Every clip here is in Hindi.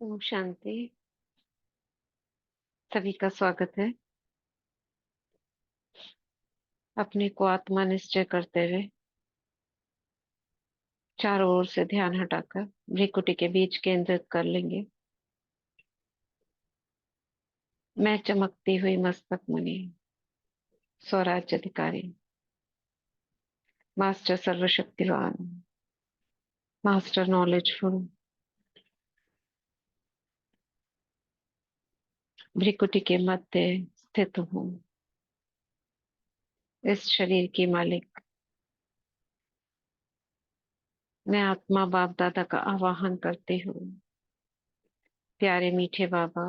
ओम शांति। सभी का स्वागत है। अपने को आत्मा निश्चय करते हुए चारों ओर से ध्यान हटाकर भ्रिकुटी के बीच केंद्रित कर लेंगे। मैं चमकती हुई मस्तक मणि, स्वराज्य अधिकारी, मास्टर सर्वशक्तिवान, मास्टर नॉलेजफुल, भ्रिकुटी के मध्य स्थित हूँ। इस शरीर की मालिक मैं आत्मा बाप दादा का आवाहन करती हूँ। प्यारे मीठे बाबा,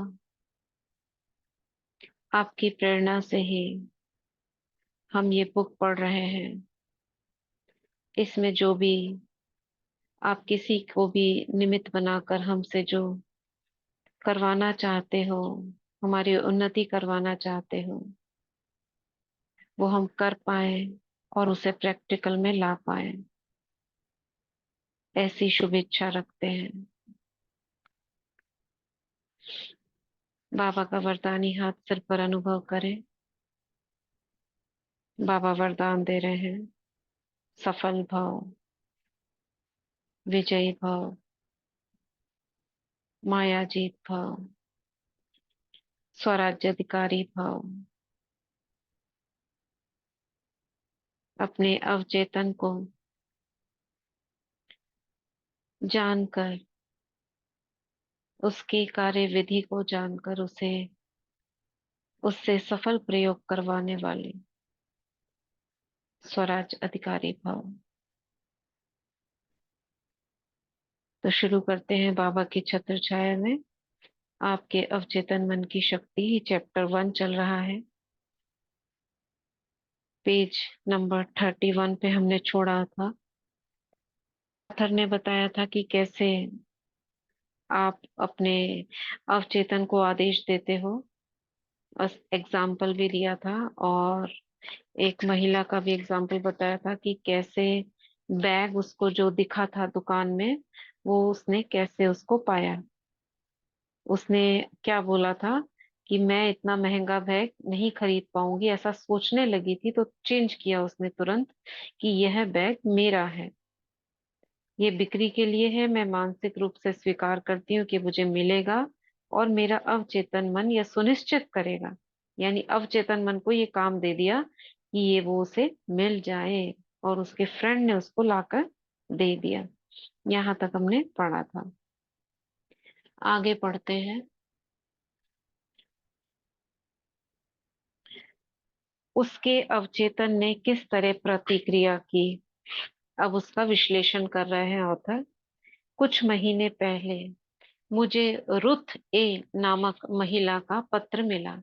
आपकी प्रेरणा से ही हम ये बुक पढ़ रहे हैं। इसमें जो भी आप किसी को भी निमित्त बनाकर हमसे जो करवाना चाहते हो, हमारी उन्नति करवाना चाहते हो, वो हम कर पाए और उसे प्रैक्टिकल में ला पाए, ऐसी शुभ इच्छा रखते हैं। बाबा का वरदानी हाथ सिर पर अनुभव करें। बाबा वरदान दे रहे हैं, सफल भव, विजयी भव, माया जीत भव, स्वराज्य अधिकारी भव। अपने अवचेतन को जानकर, उसकी कार्य विधि को जानकर उसे उससे सफल प्रयोग करवाने वाले स्वराज अधिकारी भव। तो शुरू करते हैं बाबा की छत्र छाया में। आपके अवचेतन मन की शक्ति, चैप्टर 1 चल रहा है। पेज नंबर 31 पे हमने छोड़ा था। पत्थर ने बताया था कि कैसे आप अपने अवचेतन को आदेश देते हो। बस एग्जाम्पल भी दिया था और एक महिला का भी एग्जाम्पल बताया था कि कैसे बैग उसको जो दिखा था दुकान में, वो उसने कैसे उसको पाया। उसने क्या बोला था कि मैं इतना महंगा बैग नहीं खरीद पाऊंगी, ऐसा सोचने लगी थी, तो चेंज किया उसने तुरंत कि यह बैग मेरा है, ये बिक्री के लिए है। मैं मानसिक रूप से स्वीकार करती हूँ कि मुझे मिलेगा और मेरा अवचेतन मन यह सुनिश्चित करेगा, यानी अवचेतन मन को ये काम दे दिया कि ये वो उसे मिल जाए, और उसके फ्रेंड ने उसको लाकर दे दिया। यहाँ तक हमने पढ़ा था। आगे पढ़ते हैं। उसके अवचेतन ने किस तरह प्रतिक्रिया की, अब उसका विश्लेषण कर रहे हैं ऑथर। कुछ महीने पहले मुझे रुथ ए नामक महिला का पत्र मिला,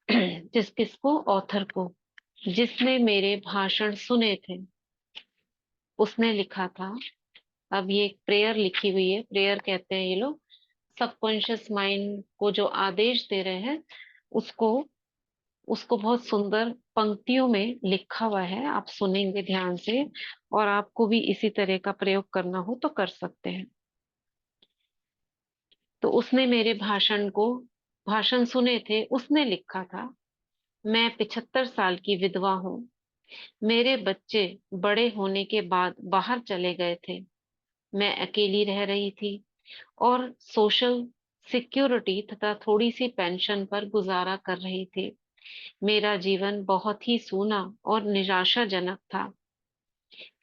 किसको, ऑथर को, जिसने मेरे भाषण सुने थे। उसने लिखा था, अब ये एक प्रेयर लिखी हुई है, प्रेयर कहते हैं ये लोग, सबकॉन्शियस माइंड को जो आदेश दे रहे हैं उसको उसको बहुत सुंदर पंक्तियों में लिखा हुआ है। आप सुनेंगे ध्यान से, और आपको भी इसी तरह का प्रयोग करना हो तो कर सकते हैं। तो उसने मेरे भाषण सुने थे। उसने लिखा था, मैं 75 साल की विधवा हूँ। मेरे बच्चे बड़े होने के बाद बाहर चले गए थे। मैं अकेली रह रही थी और सोशल सिक्योरिटी तथा थोड़ी सी पेंशन पर गुजारा कर रही थी। मेरा जीवन बहुत ही सूना और निराशाजनक था।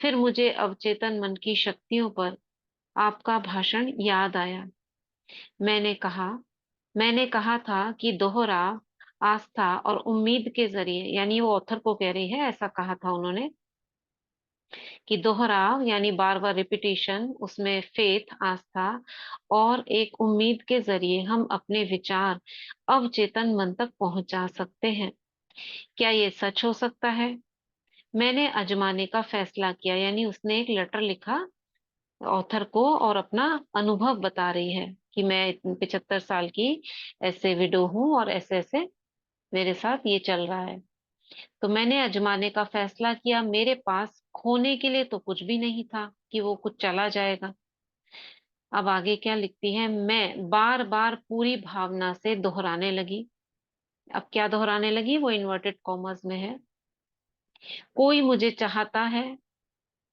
फिर मुझे अवचेतन मन की शक्तियों पर आपका भाषण याद आया। मैंने कहा मैंने कहा था कि दोहराव, आस्था और उम्मीद के जरिए, यानी वो ऑथर को कह रही है, ऐसा कहा था उन्होंने कि दोहराव यानी बार बार रिपीटिशन, उसमें फेथ, आस्था और एक उम्मीद के जरिए हम अपने विचार अवचेतन मन तक पहुंचा सकते हैं। क्या ये सच हो सकता है? मैंने अजमाने का फैसला किया, यानी उसने एक लेटर लिखा ऑथर को और अपना अनुभव बता रही है कि मैं 75 साल की ऐसे विडो हूँ और ऐसे ऐसे मेरे साथ ये चल रहा है। तो मैंने अजमाने का फैसला किया। मेरे पास खोने के लिए तो कुछ भी नहीं था कि वो कुछ चला जाएगा। अब आगे क्या लिखती है, मैं बार बार पूरी भावना से दोहराने लगी। अब क्या दोहराने लगी, वो इन्वर्टेड कॉमर्स में है। कोई मुझे चाहता है,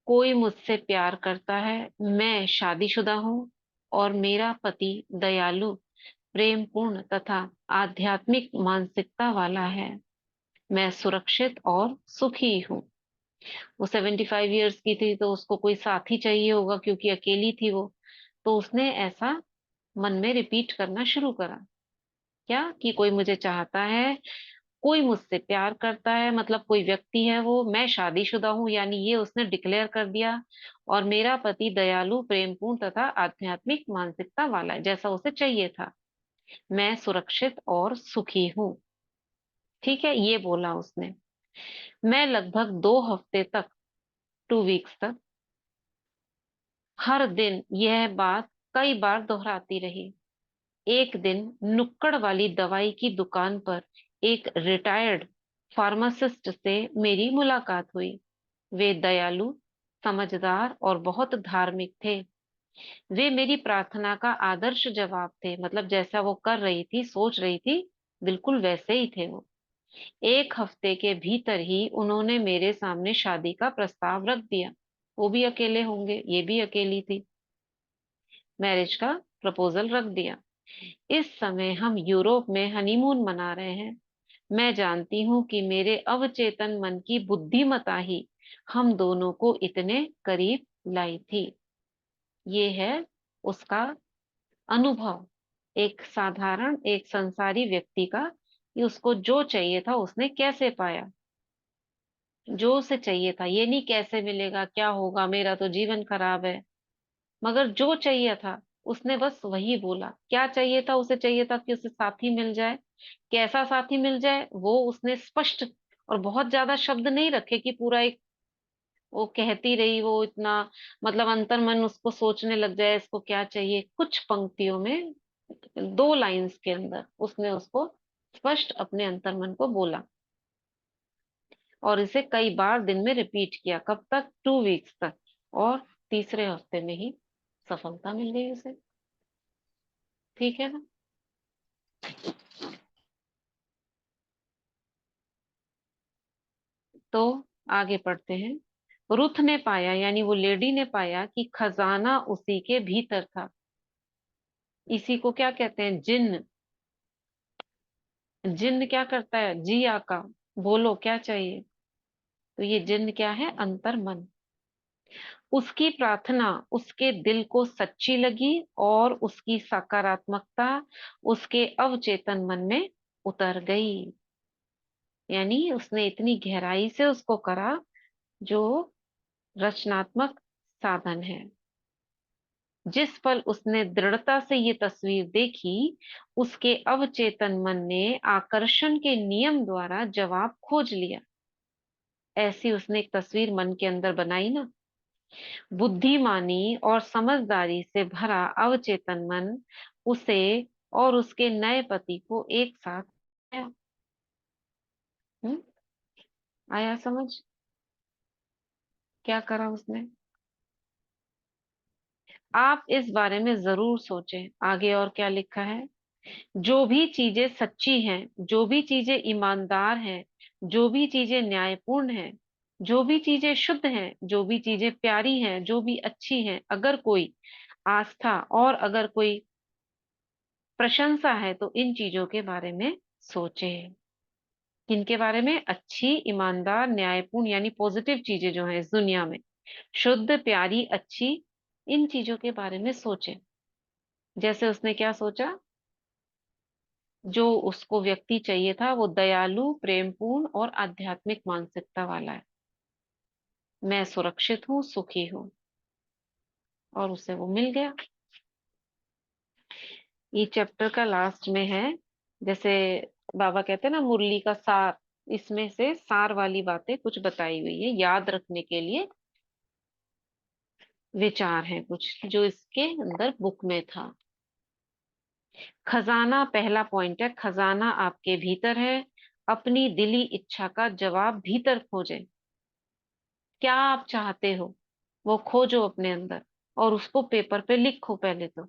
कोई मुझसे प्यार करता है, मैं शादीशुदा हूँ और मेरा पति दयालु, प्रेम पूर्ण तथा आध्यात्मिक मानसिकता वाला है। मैं सुरक्षित और सुखी हूँ। वो 75 ईयर्स की थी तो उसको कोई साथी चाहिए होगा, क्योंकि अकेली थी वो। तो उसने ऐसा मन में रिपीट करना शुरू करा, क्या कि कोई मुझे चाहता है, कोई मुझसे प्यार करता है, मतलब कोई व्यक्ति है वो, मैं शादीशुदा हूँ यानी ये उसने डिक्लेयर कर दिया, और मेरा पति दयालु, प्रेमपूर्ण तथा आध्यात्मिक मानसिकता वाला है, जैसा उसे चाहिए था। मैं सुरक्षित और सुखी हूँ। ठीक है, ये बोला उसने। मैं लगभग 2 हफ्ते तक, 2 वीक्स तक, हर दिन यह बात कई बार दोहराती रही। एक दिन नुक्कड़ वाली दवाई की दुकान पर एक रिटायर्ड फार्मासिस्ट से मेरी मुलाकात हुई। वे दयालु, समझदार और बहुत धार्मिक थे। वे मेरी प्रार्थना का आदर्श जवाब थे, मतलब जैसा वो कर रही थी, सोच रही थी, बिल्कुल वैसे ही थे वो। 1 हफ्ते के भीतर ही उन्होंने मेरे सामने शादी का प्रस्ताव रख दिया। वो भी अकेले होंगे, ये भी अकेली थी। मैरिज का प्रपोजल रख दिया। इस समय हम यूरोप में हनीमून मना रहे हैं। मैं जानती हूँ कि मेरे अवचेतन मन की बुद्धिमत्ता ही हम दोनों को इतने करीब लाई थी। ये है उसका अनुभव, एक साधारण, एक संसारी व्यक्ति का, कि उसको जो चाहिए था उसने कैसे पाया। जो उसे चाहिए था, ये नहीं कैसे मिलेगा, क्या होगा, मेरा तो जीवन खराब है, मगर जो चाहिए था उसने बस वही बोला। क्या चाहिए था, उसे चाहिए था कि उसे साथी मिल जाए। कैसा साथी मिल जाए, वो उसने स्पष्ट और बहुत ज्यादा शब्द नहीं रखे कि पूरा एक, वो कहती रही वो इतना, मतलब अंतर्मन उसको सोचने लग जाए इसको क्या चाहिए। कुछ पंक्तियों में, 2 लाइंस के अंदर उसने उसको स्पष्ट अपने अंतर्मन को बोला, और इसे कई बार दिन में रिपीट किया। कब तक, 2 वीक्स तक। और तीसरे हफ्ते में ही सफलता मिल गई उसे। ठीक है ना। तो आगे पढ़ते हैं। रुथ ने पाया, यानी वो लेडी ने पाया कि खजाना उसी के भीतर था। इसी को क्या कहते हैं, जिन्न। जिन्न क्या करता है, जी आका, बोलो क्या चाहिए। तो ये जिन्न क्या है, अंतर मन। उसकी प्रार्थना उसके दिल को सच्ची लगी और उसकी सकारात्मकता उसके अवचेतन मन में उतर गई। यानी उसने इतनी गहराई से उसको करा, जो रचनात्मक साधन है। जिस पल उसने दृढ़ता से ये तस्वीर देखी, उसके अवचेतन मन ने आकर्षण के नियम द्वारा जवाब खोज लिया। ऐसी उसने एक तस्वीर मन के अंदर बनाई ना। बुद्धिमानी और समझदारी से भरा अवचेतन मन उसे और उसके नए पति को एक साथ आया। हम्म, आया समझ, क्या करा उसने। आप इस बारे में जरूर सोचें। आगे और क्या लिखा है। जो भी चीजें सच्ची हैं, जो भी चीजें ईमानदार हैं, जो भी चीजें न्यायपूर्ण हैं, जो भी चीजें शुद्ध हैं, जो भी चीजें प्यारी हैं, जो भी अच्छी हैं, अगर कोई आस्था और अगर कोई प्रशंसा है, तो इन चीजों के बारे में सोचे। किनके बारे में, अच्छी, ईमानदार, न्यायपूर्ण, यानी पॉजिटिव चीजें जो हैं इस दुनिया में, शुद्ध, प्यारी, अच्छी, इन चीजों के बारे में सोचे। जैसे उसने क्या सोचा, जो उसको व्यक्ति चाहिए था वो दयालु, प्रेमपूर्ण और आध्यात्मिक मानसिकता वाला है। मैं सुरक्षित हूँ, सुखी हूँ, और उसे वो मिल गया। ये चैप्टर का लास्ट में है। जैसे बाबा कहते हैं ना, मुरली का सार, इसमें से सार वाली बातें कुछ बताई हुई है, याद रखने के लिए विचार हैं कुछ जो इसके अंदर बुक में था। खजाना, पहला पॉइंट है, खजाना आपके भीतर है। अपनी दिली इच्छा का जवाब भीतर खोजें। क्या आप चाहते हो, वो खोजो अपने अंदर, और उसको पेपर पे लिखो पहले तो।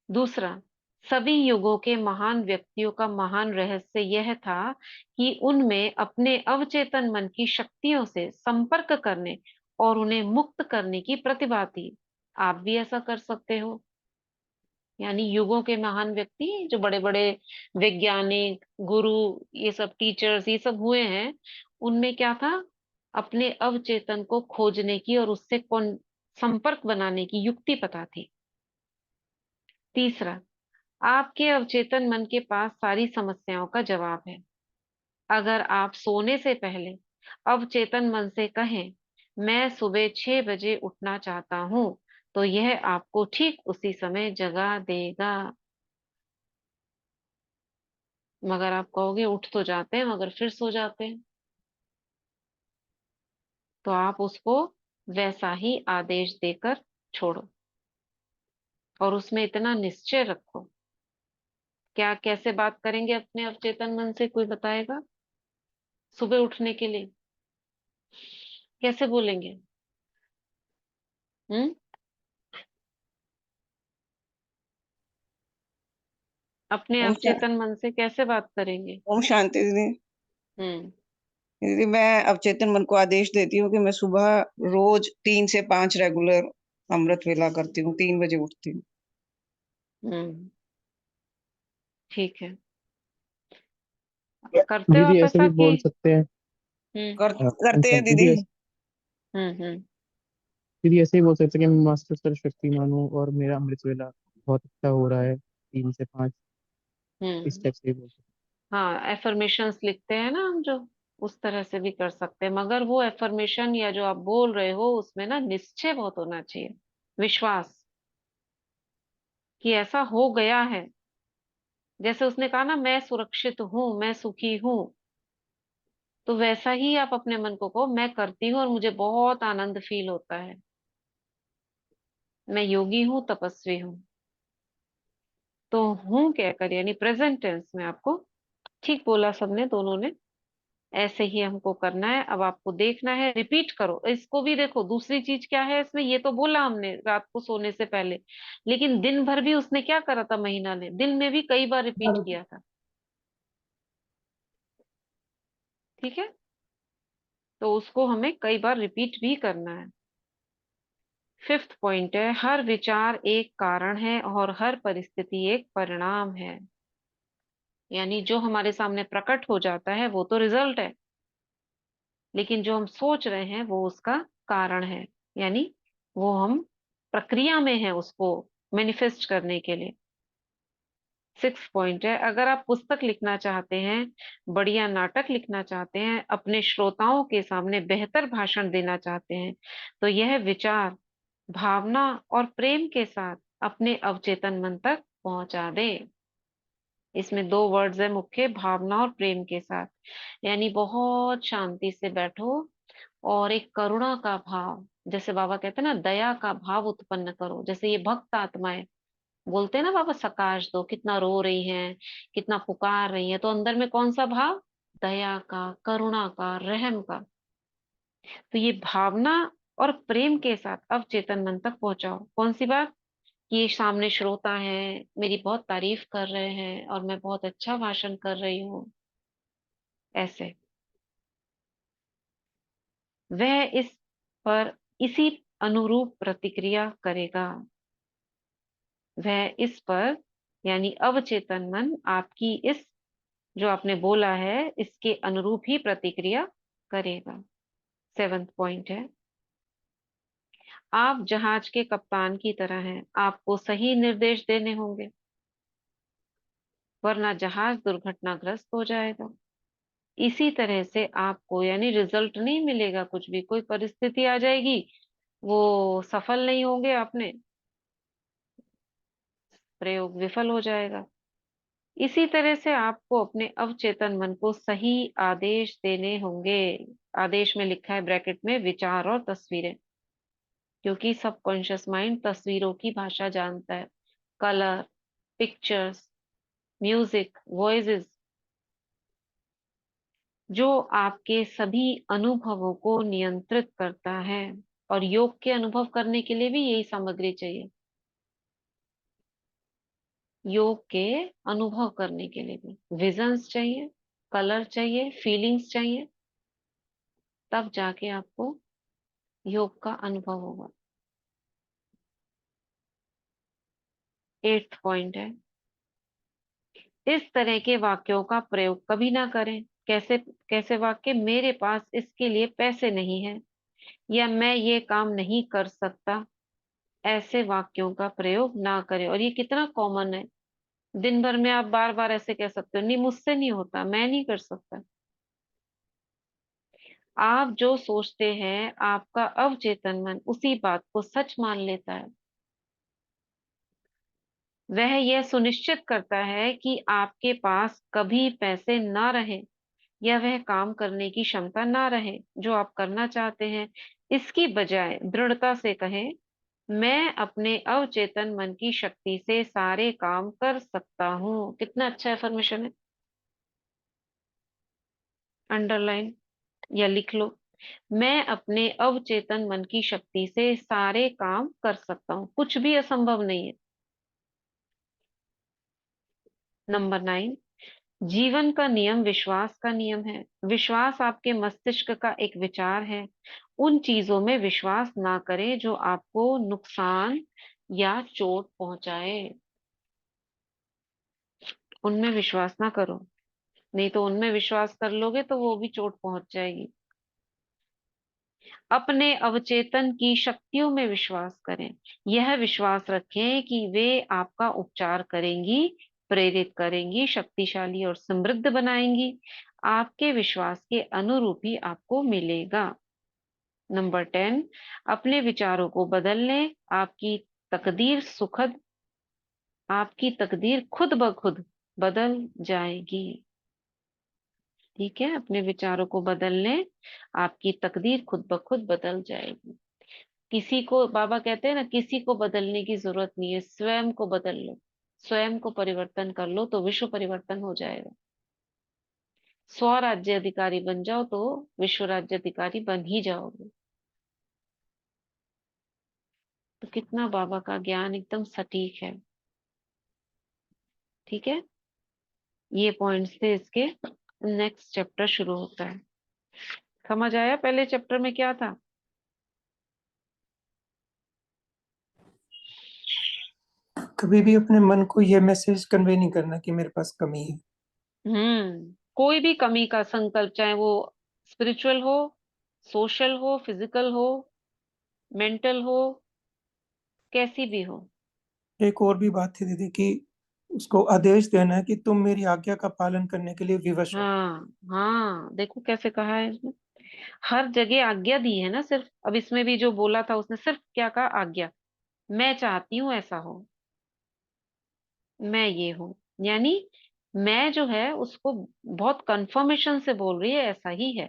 दूसरा, सभी युगों के महान व्यक्तियों का महान रहस्य यह था कि उनमें अपने अवचेतन मन की शक्तियों से संपर्क करने और उन्हें मुक्त करने की प्रतिभा थी। आप भी ऐसा कर सकते हो। यानी युगों के महान व्यक्ति, जो बड़े बड़े वैज्ञानिक, गुरु, ये सब टीचर्स, ये सब हुए हैं, उनमें क्या था? अपने अवचेतन को खोजने की और उससे कौन संपर्क बनाने की युक्ति पता थी। तीसरा, आपके अवचेतन मन के पास सारी समस्याओं का जवाब है। अगर आप सोने से पहले अवचेतन मन से कहें, मैं सुबह 6 बजे उठना चाहता हूं, तो यह आपको ठीक उसी समय जगा देगा। मगर आप कहोगे उठ तो जाते हैं मगर फिर सो जाते हैं, तो आप उसको वैसा ही आदेश देकर छोड़ो और उसमें इतना निश्चय रखो। क्या कैसे बात करेंगे अपने अवचेतन मन से, कोई बताएगा? सुबह उठने के लिए कैसे बोलेंगे? हम्म अपने ओम शा, अवचेतन मन से कैसे बात करेंगे? ओम शांति दीदी। हम्म दीदी, मैं अवचेतन मन को आदेश देती हूँ कि मैं सुबह रोज 3 से 5 रेगुलर अमृत वेला करती हूँ, 3 बजे उठती हूँ। हम्म ठीक है। करते हो दीदी आप ऐसे ऐसा भी कि? बोल सकते हैं। हम्म ओम करते हैं शांति दीदी। दीदी हम्म। दीदी ऐसे ही बोल सकते हैं कि मैं मास्टर सर्वशक्तिमान हूँ और मेरा अमृत वेला बहुत अच्छा हो रहा है, 3 से 5। इस हम्म टाइप से ही बोल सकते हाँ, एफर्मेशंस लिखते हैं ना हम जो, उस तरह से भी कर सकते हैं। मगर वो एफर्मेशन या जो आप बोल रहे हो उसमें ना निश्चय बहुत होना चाहिए, विश्वास कि ऐसा हो गया है। जैसे उसने कहा ना, मैं सुरक्षित हूं, मैं सुखी हूं, तो वैसा ही आप अपने मन को कहो, मैं करती हूँ और मुझे बहुत आनंद फील होता है, मैं योगी हूँ, तपस्वी हूँ। तो हूं कहकर, यानी प्रेजेंट टेंस में आपको ठीक बोला सबने, दोनों ने। ऐसे ही हमको करना है। अब आपको देखना है, रिपीट करो इसको भी। देखो दूसरी चीज क्या है इसमें, ये तो बोला हमने रात को सोने से पहले, लेकिन दिन भर भी उसने क्या करा था, महीना ने दिन में भी कई बार रिपीट हैं। किया था। ठीक है, तो उसको हमें कई बार रिपीट भी करना है। फिफ्थ पॉइंट है, हर विचार एक कारण है और हर परिस्थिति एक परिणाम है। यानी जो हमारे सामने प्रकट हो जाता है वो तो रिजल्ट है, लेकिन जो हम सोच रहे हैं वो उसका कारण है। यानी वो हम प्रक्रिया में है उसको मैनिफेस्ट करने के लिए। सिक्स पॉइंट है, अगर आप पुस्तक लिखना चाहते हैं, बढ़िया नाटक लिखना चाहते हैं, अपने श्रोताओं के सामने बेहतर भाषण देना चाहते हैं, तो यह विचार, भावना और प्रेम के साथ अपने अवचेतन मन तक पहुंचा दें। इसमें दो वर्ड्स है मुख्य, भावना और प्रेम के साथ। यानी बहुत शांति से बैठो और एक करुणा का भाव, जैसे बाबा कहते हैं ना, दया का भाव उत्पन्न करो। जैसे ये भक्त आत्माएं बोलते हैं ना, बाबा सकाश दो, कितना रो रही हैं, कितना पुकार रही हैं, तो अंदर में कौन सा भाव? दया का, करुणा का, रहम का। तो ये भावना और प्रेम के साथ अवचेतन मन तक पहुंचाओ। कौन सी बात? कि ये सामने श्रोता है, मेरी बहुत तारीफ कर रहे हैं और मैं बहुत अच्छा भाषण कर रही हूँ, ऐसे। वह इस पर इसी अनुरूप प्रतिक्रिया करेगा। वह इस पर, यानी अवचेतन मन आपकी इस, जो आपने बोला है, इसके अनुरूप ही प्रतिक्रिया करेगा। सेवंथ पॉइंट है, आप जहाज के कप्तान की तरह हैं, आपको सही निर्देश देने होंगे, वरना जहाज दुर्घटनाग्रस्त हो जाएगा। इसी तरह से आपको, यानी रिजल्ट नहीं मिलेगा, कुछ भी कोई परिस्थिति आ जाएगी, वो सफल नहीं होंगे, आपने प्रयोग विफल हो जाएगा। इसी तरह से आपको अपने अवचेतन मन को सही आदेश देने होंगे। आदेश में लिखा है ब्रैकेट में, विचार और तस्वीरें, क्योंकि सबकॉन्शियस माइंड तस्वीरों की भाषा जानता है। कलर, पिक्चर्स, म्यूजिक, वॉइसेस, जो आपके सभी अनुभवों को नियंत्रित करता है और योग के अनुभव करने के लिए भी यही सामग्री चाहिए। योग के अनुभव करने के लिए भी विजन्स चाहिए, कलर चाहिए, फीलिंग्स चाहिए, तब जाके आपको योग का अनुभव होगा। 8th पॉइंट है, इस तरह के वाक्यों का प्रयोग कभी ना करें। कैसे कैसे वाक्य? मेरे पास इसके लिए पैसे नहीं है, या मैं ये काम नहीं कर सकता, ऐसे वाक्यों का प्रयोग ना करें। और ये कितना कॉमन है, दिन भर में आप बार बार ऐसे कह सकते हो, नहीं मुझसे नहीं होता, मैं नहीं कर सकता। आप जो सोचते हैं आपका अवचेतन मन उसी बात को सच मान लेता है। वह यह सुनिश्चित करता है कि आपके पास कभी पैसे ना रहे, या वह काम करने की क्षमता ना रहे जो आप करना चाहते हैं। इसकी बजाय दृढ़ता से कहें, मैं अपने अवचेतन मन की शक्ति से सारे काम कर सकता हूँ। कितना अच्छा एफर्मेशन है, अंडरलाइन या लिख लो। मैं अपने अवचेतन मन की शक्ति से सारे काम कर सकता हूँ, कुछ भी असंभव नहीं है। नंबर 9, जीवन का नियम विश्वास का नियम है। विश्वास आपके मस्तिष्क का एक विचार है। उन चीजों में विश्वास ना करें जो आपको नुकसान या चोट पहुंचाए। उनमें विश्वास ना करो, नहीं तो उनमें विश्वास कर लोगे तो वो भी चोट पहुंच जाएगी। अपने अवचेतन की शक्तियों में विश्वास करें। यह विश्वास रखें कि वे आपका उपचार करेंगी, प्रेरित करेंगी, शक्तिशाली और समृद्ध बनाएंगी। आपके विश्वास के अनुरूप ही आपको मिलेगा। नंबर 10, अपने विचारों को बदल लें। आपकी तकदीर खुद ब खुद बदल जाएगी। ठीक है, अपने विचारों को बदल लें, आपकी तकदीर खुद ब खुद बदल जाएगी। किसी को, बाबा कहते हैं ना, किसी को बदलने की जरूरत नहीं है, स्वयं को बदल लो, स्वयं को परिवर्तन कर लो तो विश्व परिवर्तन हो जाएगा। स्वराज्य अधिकारी बन जाओ तो विश्व राज्य अधिकारी बन ही जाओगे। तो कितना बाबा का ज्ञान एकदम सटीक है। ठीक है, ये पॉइंट्स थे इसके। नेक्स्ट चैप्टर शुरू होता है। समझ आया पहले चैप्टर में क्या था? कभी भी अपने मन को यह मैसेज कन्वे नहीं करना कि मेरे पास कमी है। कोई भी कमी का संकल्प, चाहे वो स्पिरिचुअल हो, सोशल हो, फिजिकल हो, मेंटल हो, कैसी भी हो। एक और भी बात थी दीदी कि उसको आदेश देना है कि तुम मेरी आज्ञा का पालन करने के लिए विवश हो। हाँ हाँ, देखो कैसे कहा है इसमें, हर जगह आज्ञा दी है ना। सिर्फ अब इसमें भी जो बोला था उसने सिर्फ क्या कहा? आज्ञा। मैं चाहती हूँ ऐसा हो, मैं ये हूँ, यानी मैं जो है उसको बहुत कंफर्मेशन से बोल रही है ऐसा ही है।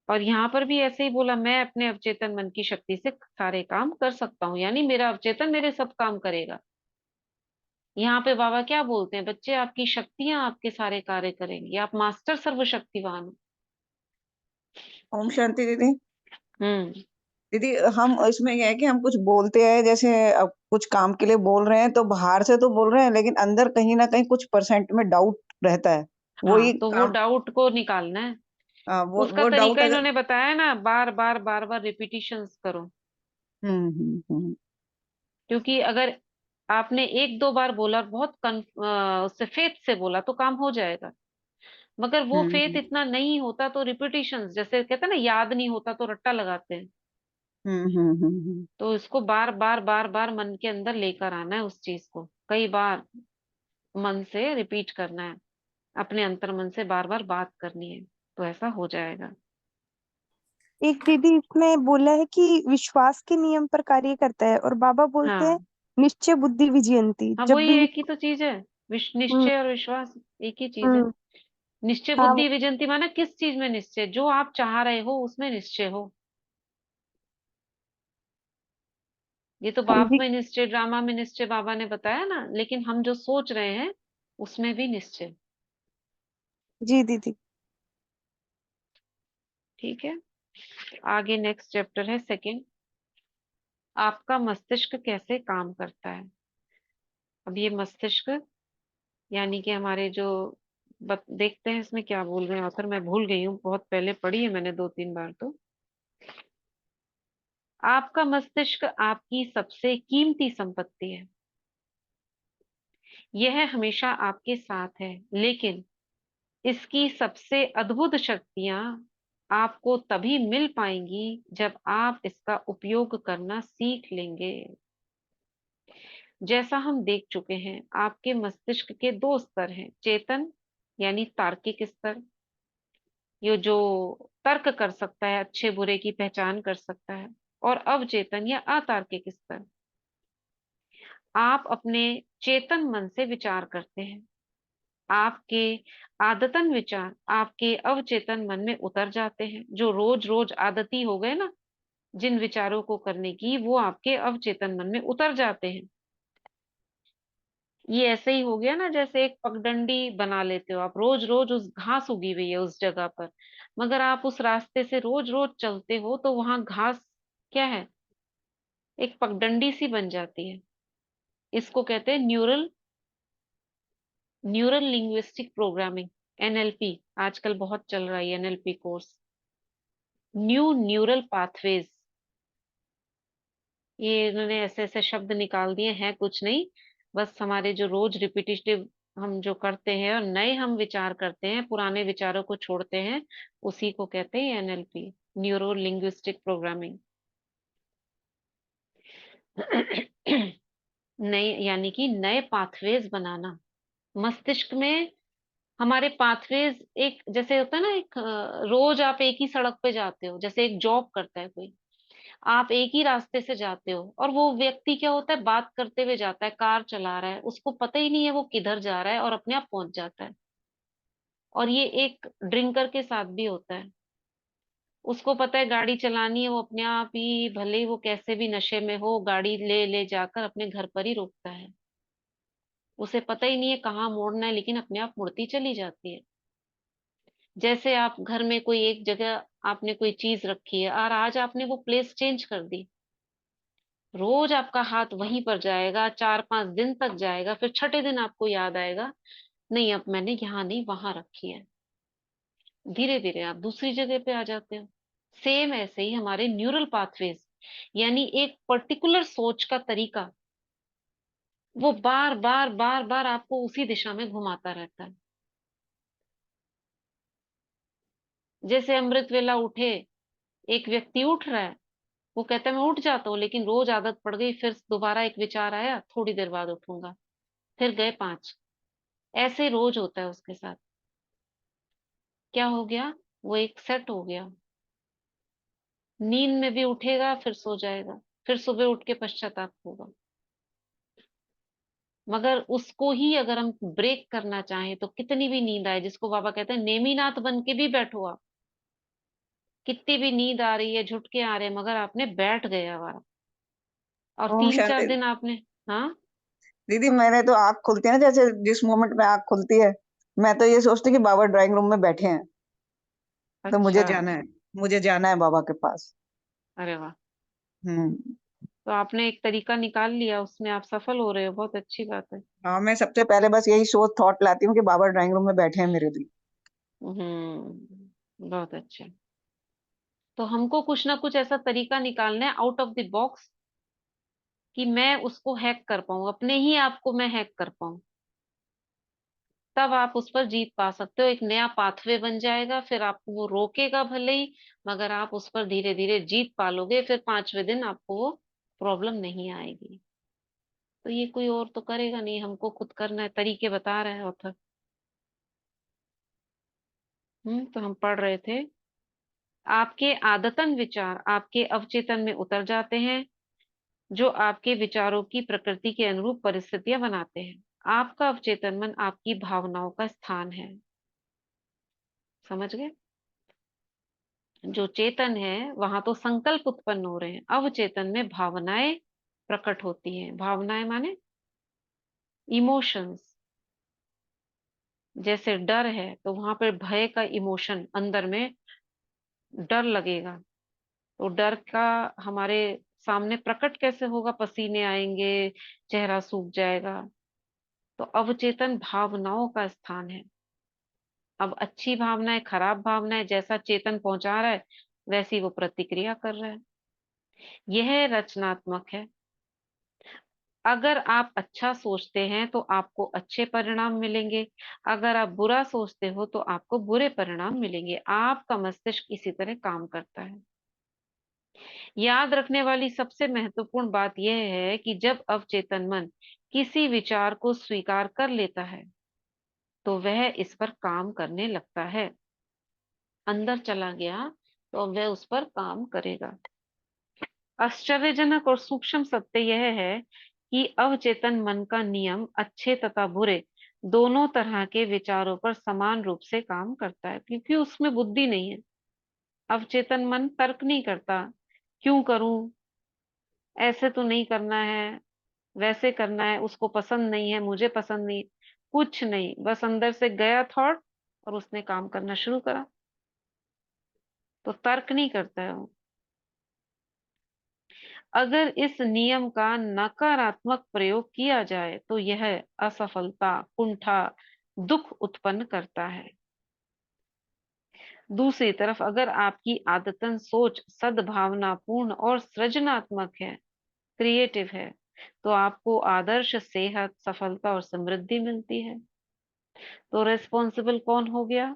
और यहाँ पर भी ऐसे ही बोला, मैं अपने अवचेतन मन की शक्ति से सारे काम कर सकता हूँ, यानी मेरा अवचेतन मेरे सब काम करेगा। यहाँ पे बाबा क्या बोलते हैं, बच्चे आपकी शक्तियां आपके सारे कार्य करेंगी, आप मास्टर सर्वशक्तिवान हो। ओम शांति दीदी। हम्म। दीदी हम इसमें क्या है कि हम कुछ बोलते हैं, जैसे अब कुछ काम के लिए बोल रहे हैं तो बाहर से तो बोल रहे हैं, लेकिन अंदर कहीं ना कहीं कुछ परसेंट में डाउट रहता है। हाँ, वही तो वो काम। डाउट को निकालना है। हाँ, उसका वो डाउट तरीका अगर। इन्होंने बताया ना, बार बार बार बार रिपीटिशंस करो। क्योंकि अगर आपने एक दो बार बोला, बहुत उससे फेथ से बोला तो काम हो जाएगा। मगर वो फेथ हम्म इतना नहीं होता तो रिपीटिशंस, जैसे कहते हैं ना, याद नहीं होता तो रट्टा लगाते हैं। हम्म। तो इसको बार बार बार बार मन के अंदर लेकर आना है, उस चीज को कई बार मन से रिपीट करना है, अपने अंतर मन से बार बार बात करनी है, तो ऐसा हो जाएगा। एक दीदी इसमें बोला है कि विश्वास के नियम पर कार्य करता है, और बाबा बोलते हैं हाँ निश्चय बुद्धि विजयंती। हाँ, जब वही भी एक ही तो चीज है। हम्म निश्चय और विश्वास एक ही चीज है। हम्म निश्चय हाँ बुद्धि विजंती माना किस चीज में निश्चय? जो आप चाह रहे हो उसमें निश्चय हो। ये तो हाँ बाप जी। में निश्चय, ड्रामा में निश्चय बाबा ने बताया ना, लेकिन हम जो सोच रहे हैं उसमें भी निश्चय। जी दीदी। ठीक है। आगे नेक्स्ट चैप्टर है सेकंड, आपका मस्तिष्क कैसे काम करता है। अब ये मस्तिष्क यानी कि हमारे जो देखते हैं इसमें क्या बोल रहे हैं ऑथर, मैं भूल गई हूँ, बहुत पहले पढ़ी है मैंने 2-3 बार। तो आपका मस्तिष्क आपकी सबसे कीमती संपत्ति है। यह हमेशा आपके साथ है, लेकिन इसकी सबसे अद्भुत शक्तियां आपको तभी मिल पाएंगी जब आप इसका उपयोग करना सीख लेंगे। जैसा हम देख चुके हैं, आपके मस्तिष्क के 2 स्तर हैं, चेतन यानी तार्किक स्तर, ये जो तर्क कर सकता है, अच्छे बुरे की पहचान कर सकता है, और अवचेतन या अतार्किक स्तर। आप अपने चेतन मन से विचार करते हैं, आपके आदतन विचार आपके अवचेतन मन में उतर जाते हैं, जो रोज रोज आदती हो गए ना जिन विचारों को करने की, वो आपके अवचेतन मन में उतर जाते हैं। ये ऐसे ही हो गया ना, जैसे एक पगडंडी बना लेते हो आप, रोज रोज उस घास उगी हुई है उस जगह पर, मगर आप उस रास्ते से रोज रोज चलते हो तो वहां घास क्या है, एक पगडंडी सी बन जाती है। इसको कहते हैं न्यूरल लिंग्विस्टिक प्रोग्रामिंग, एनएलपी। आजकल बहुत चल रहा है NLP course, new neural pathways. ये इन्होंने ऐसे ऐसे शब्द निकाल दिए हैं, कुछ नहीं, बस हमारे जो रोज रिपीटेटिव हम जो करते हैं और नए हम विचार करते हैं, पुराने विचारों को छोड़ते हैं, उसी को कहते हैं एनएलपी, न्यूरो लिंग्विस्टिक प्रोग्रामिंग। नए यानी कि नए पाथवेज बनाना मस्तिष्क में। हमारे पाथवेज एक जैसे होता है ना, एक रोज आप एक ही सड़क पे जाते हो, जैसे एक जॉब करता है कोई, आप एक ही रास्ते से जाते हो, और वो व्यक्ति क्या होता है, बात करते हुए जाता है, कार चला रहा है, उसको पता ही नहीं है वो किधर जा रहा है और अपने आप पहुंच जाता है। और ये एक ड्रिंकर के साथ भी होता है, उसको पता है गाड़ी चलानी है, वो अपने आप ही, भले ही वो कैसे भी नशे में हो, गाड़ी ले ले जाकर अपने घर पर ही रोकता है। उसे पता ही नहीं है कहाँ मोड़ना है, लेकिन अपने आप मुड़ती चली जाती है। जैसे आप घर में कोई एक जगह आपने कोई चीज रखी है और आज आपने वो प्लेस चेंज कर दी, रोज आपका हाथ वहीं पर जाएगा, 4-5 दिन तक जाएगा, फिर छठे दिन आपको याद आएगा, नहीं अब मैंने यहाँ नहीं वहां रखी है। धीरे धीरे आप दूसरी जगह पे आ जाते हो। सेम ऐसे ही हमारे न्यूरल पाथवेज, यानी एक पर्टिकुलर सोच का तरीका, वो बार बार बार बार आपको उसी दिशा में घुमाता रहता है। जैसे अमृत वेला उठे, एक व्यक्ति उठ रहा है, वो कहता है मैं उठ जाता हूँ, लेकिन रोज आदत पड़ गई, फिर दोबारा एक विचार आया, थोड़ी देर बाद उठूंगा, फिर गए 5, ऐसे रोज होता है उसके साथ। क्या हो गया, वो एक सेट हो गया, नींद में भी उठेगा फिर सो जाएगा, फिर सुबह उठ के पश्चाताप होगा। मगर उसको ही अगर हम ब्रेक करना चाहें तो कितनी भी नींद आए, जिसको बाबा कहते हैं नेमीनाथ बन के भी बैठो आप, कितनी भी नींद आ रही है, झुटके आ रहे हैं, मगर आपने बैठ गया आप, और ओम 3-4 शांति। दिन आपने। हाँ। दीदी मैंने तो आँख खुलती है ना, जैसे जिस मोमेंट में आँख खुलती है, मैं तो ये सोचती कि बाबा ड्राइंग रूम में बैठे हैं, तो अच्छा। मुझे जाना है बाबा के पास। अरे वाह, हम्म। तो आपने एक तरीका निकाल लिया, उसमें आप सफल हो रहे हो, बहुत अच्छी बात है। हाँ, मैं सबसे पहले बस यही सोच थॉट लाती हूँ कि बाबा ड्राइंग रूम में बैठे हैं मेरे लिए। बहुत अच्छा। तो हमको कुछ ना कुछ ऐसा तरीका निकालना है आउट ऑफ द बॉक्स, कि मैं उसको हैक कर पाऊं, अपने ही आप को मैं हैक कर पाऊं, तब आप उस पर जीत पा सकते हो। एक नया पाथवे बन जाएगा, फिर आपको वो रोकेगा भले ही, मगर आप उस पर धीरे धीरे जीत पालोगे, फिर 5वें दिन आपको वो प्रॉब्लम नहीं आएगी। तो ये कोई और तो करेगा नहीं, हमको खुद करना है, तरीके बता रहा है ऑथर। तो हम पढ़ रहे थे, आपके आदतन विचार आपके अवचेतन में उतर जाते हैं, जो आपके विचारों की प्रकृति के अनुरूप परिस्थितियां बनाते हैं। आपका अवचेतन मन आपकी भावनाओं का स्थान है। समझ गए, जो चेतन है वहां तो संकल्प उत्पन्न हो रहे हैं, अवचेतन में भावनाएं प्रकट होती हैं। भावनाएं माने इमोशंस। जैसे डर है तो वहां पर भय का इमोशन अंदर में डर लगेगा, तो डर का हमारे सामने प्रकट कैसे होगा? पसीने आएंगे, चेहरा सूख जाएगा। तो अवचेतन भावनाओं का स्थान है। अब अच्छी भावनाएं, खराब भावनाएं, जैसा चेतन पहुंचा रहा है वैसी वो प्रतिक्रिया कर रहा है। यह रचनात्मक है। अगर आप अच्छा सोचते हैं तो आपको अच्छे परिणाम मिलेंगे, अगर आप बुरा सोचते हो तो आपको बुरे परिणाम मिलेंगे। आपका मस्तिष्क इसी तरह काम करता है। याद रखने वाली सबसे महत्वपूर्ण बात यह है कि जब अवचेतन मन किसी विचार को स्वीकार कर लेता है तो वह इस पर काम करने लगता है। अंदर चला गया तो वह उस पर काम करेगा। आश्चर्यजनक और सूक्ष्म सत्य यह है कि अवचेतन मन का नियम अच्छे तथा बुरे दोनों तरह के विचारों पर समान रूप से काम करता है, क्योंकि उसमें बुद्धि नहीं है। अवचेतन मन तर्क नहीं करता, क्यों करूं, ऐसे तो नहीं करना है, वैसे करना है, उसको पसंद नहीं है, मुझे पसंद नहीं, कुछ नहीं, बस अंदर से गया थॉट और उसने काम करना शुरू करा। तो तर्क नहीं करता है वो। अगर इस नियम का नकारात्मक प्रयोग किया जाए तो यह असफलता, कुंठा, दुख उत्पन्न करता है। दूसरी तरफ अगर आपकी आदतन सोच सद्भावनापूर्ण और सृजनात्मक है, क्रिएटिव है, तो आपको आदर्श सेहत, सफलता और समृद्धि मिलती है। तो रेस्पॉन्सिबल कौन हो गया?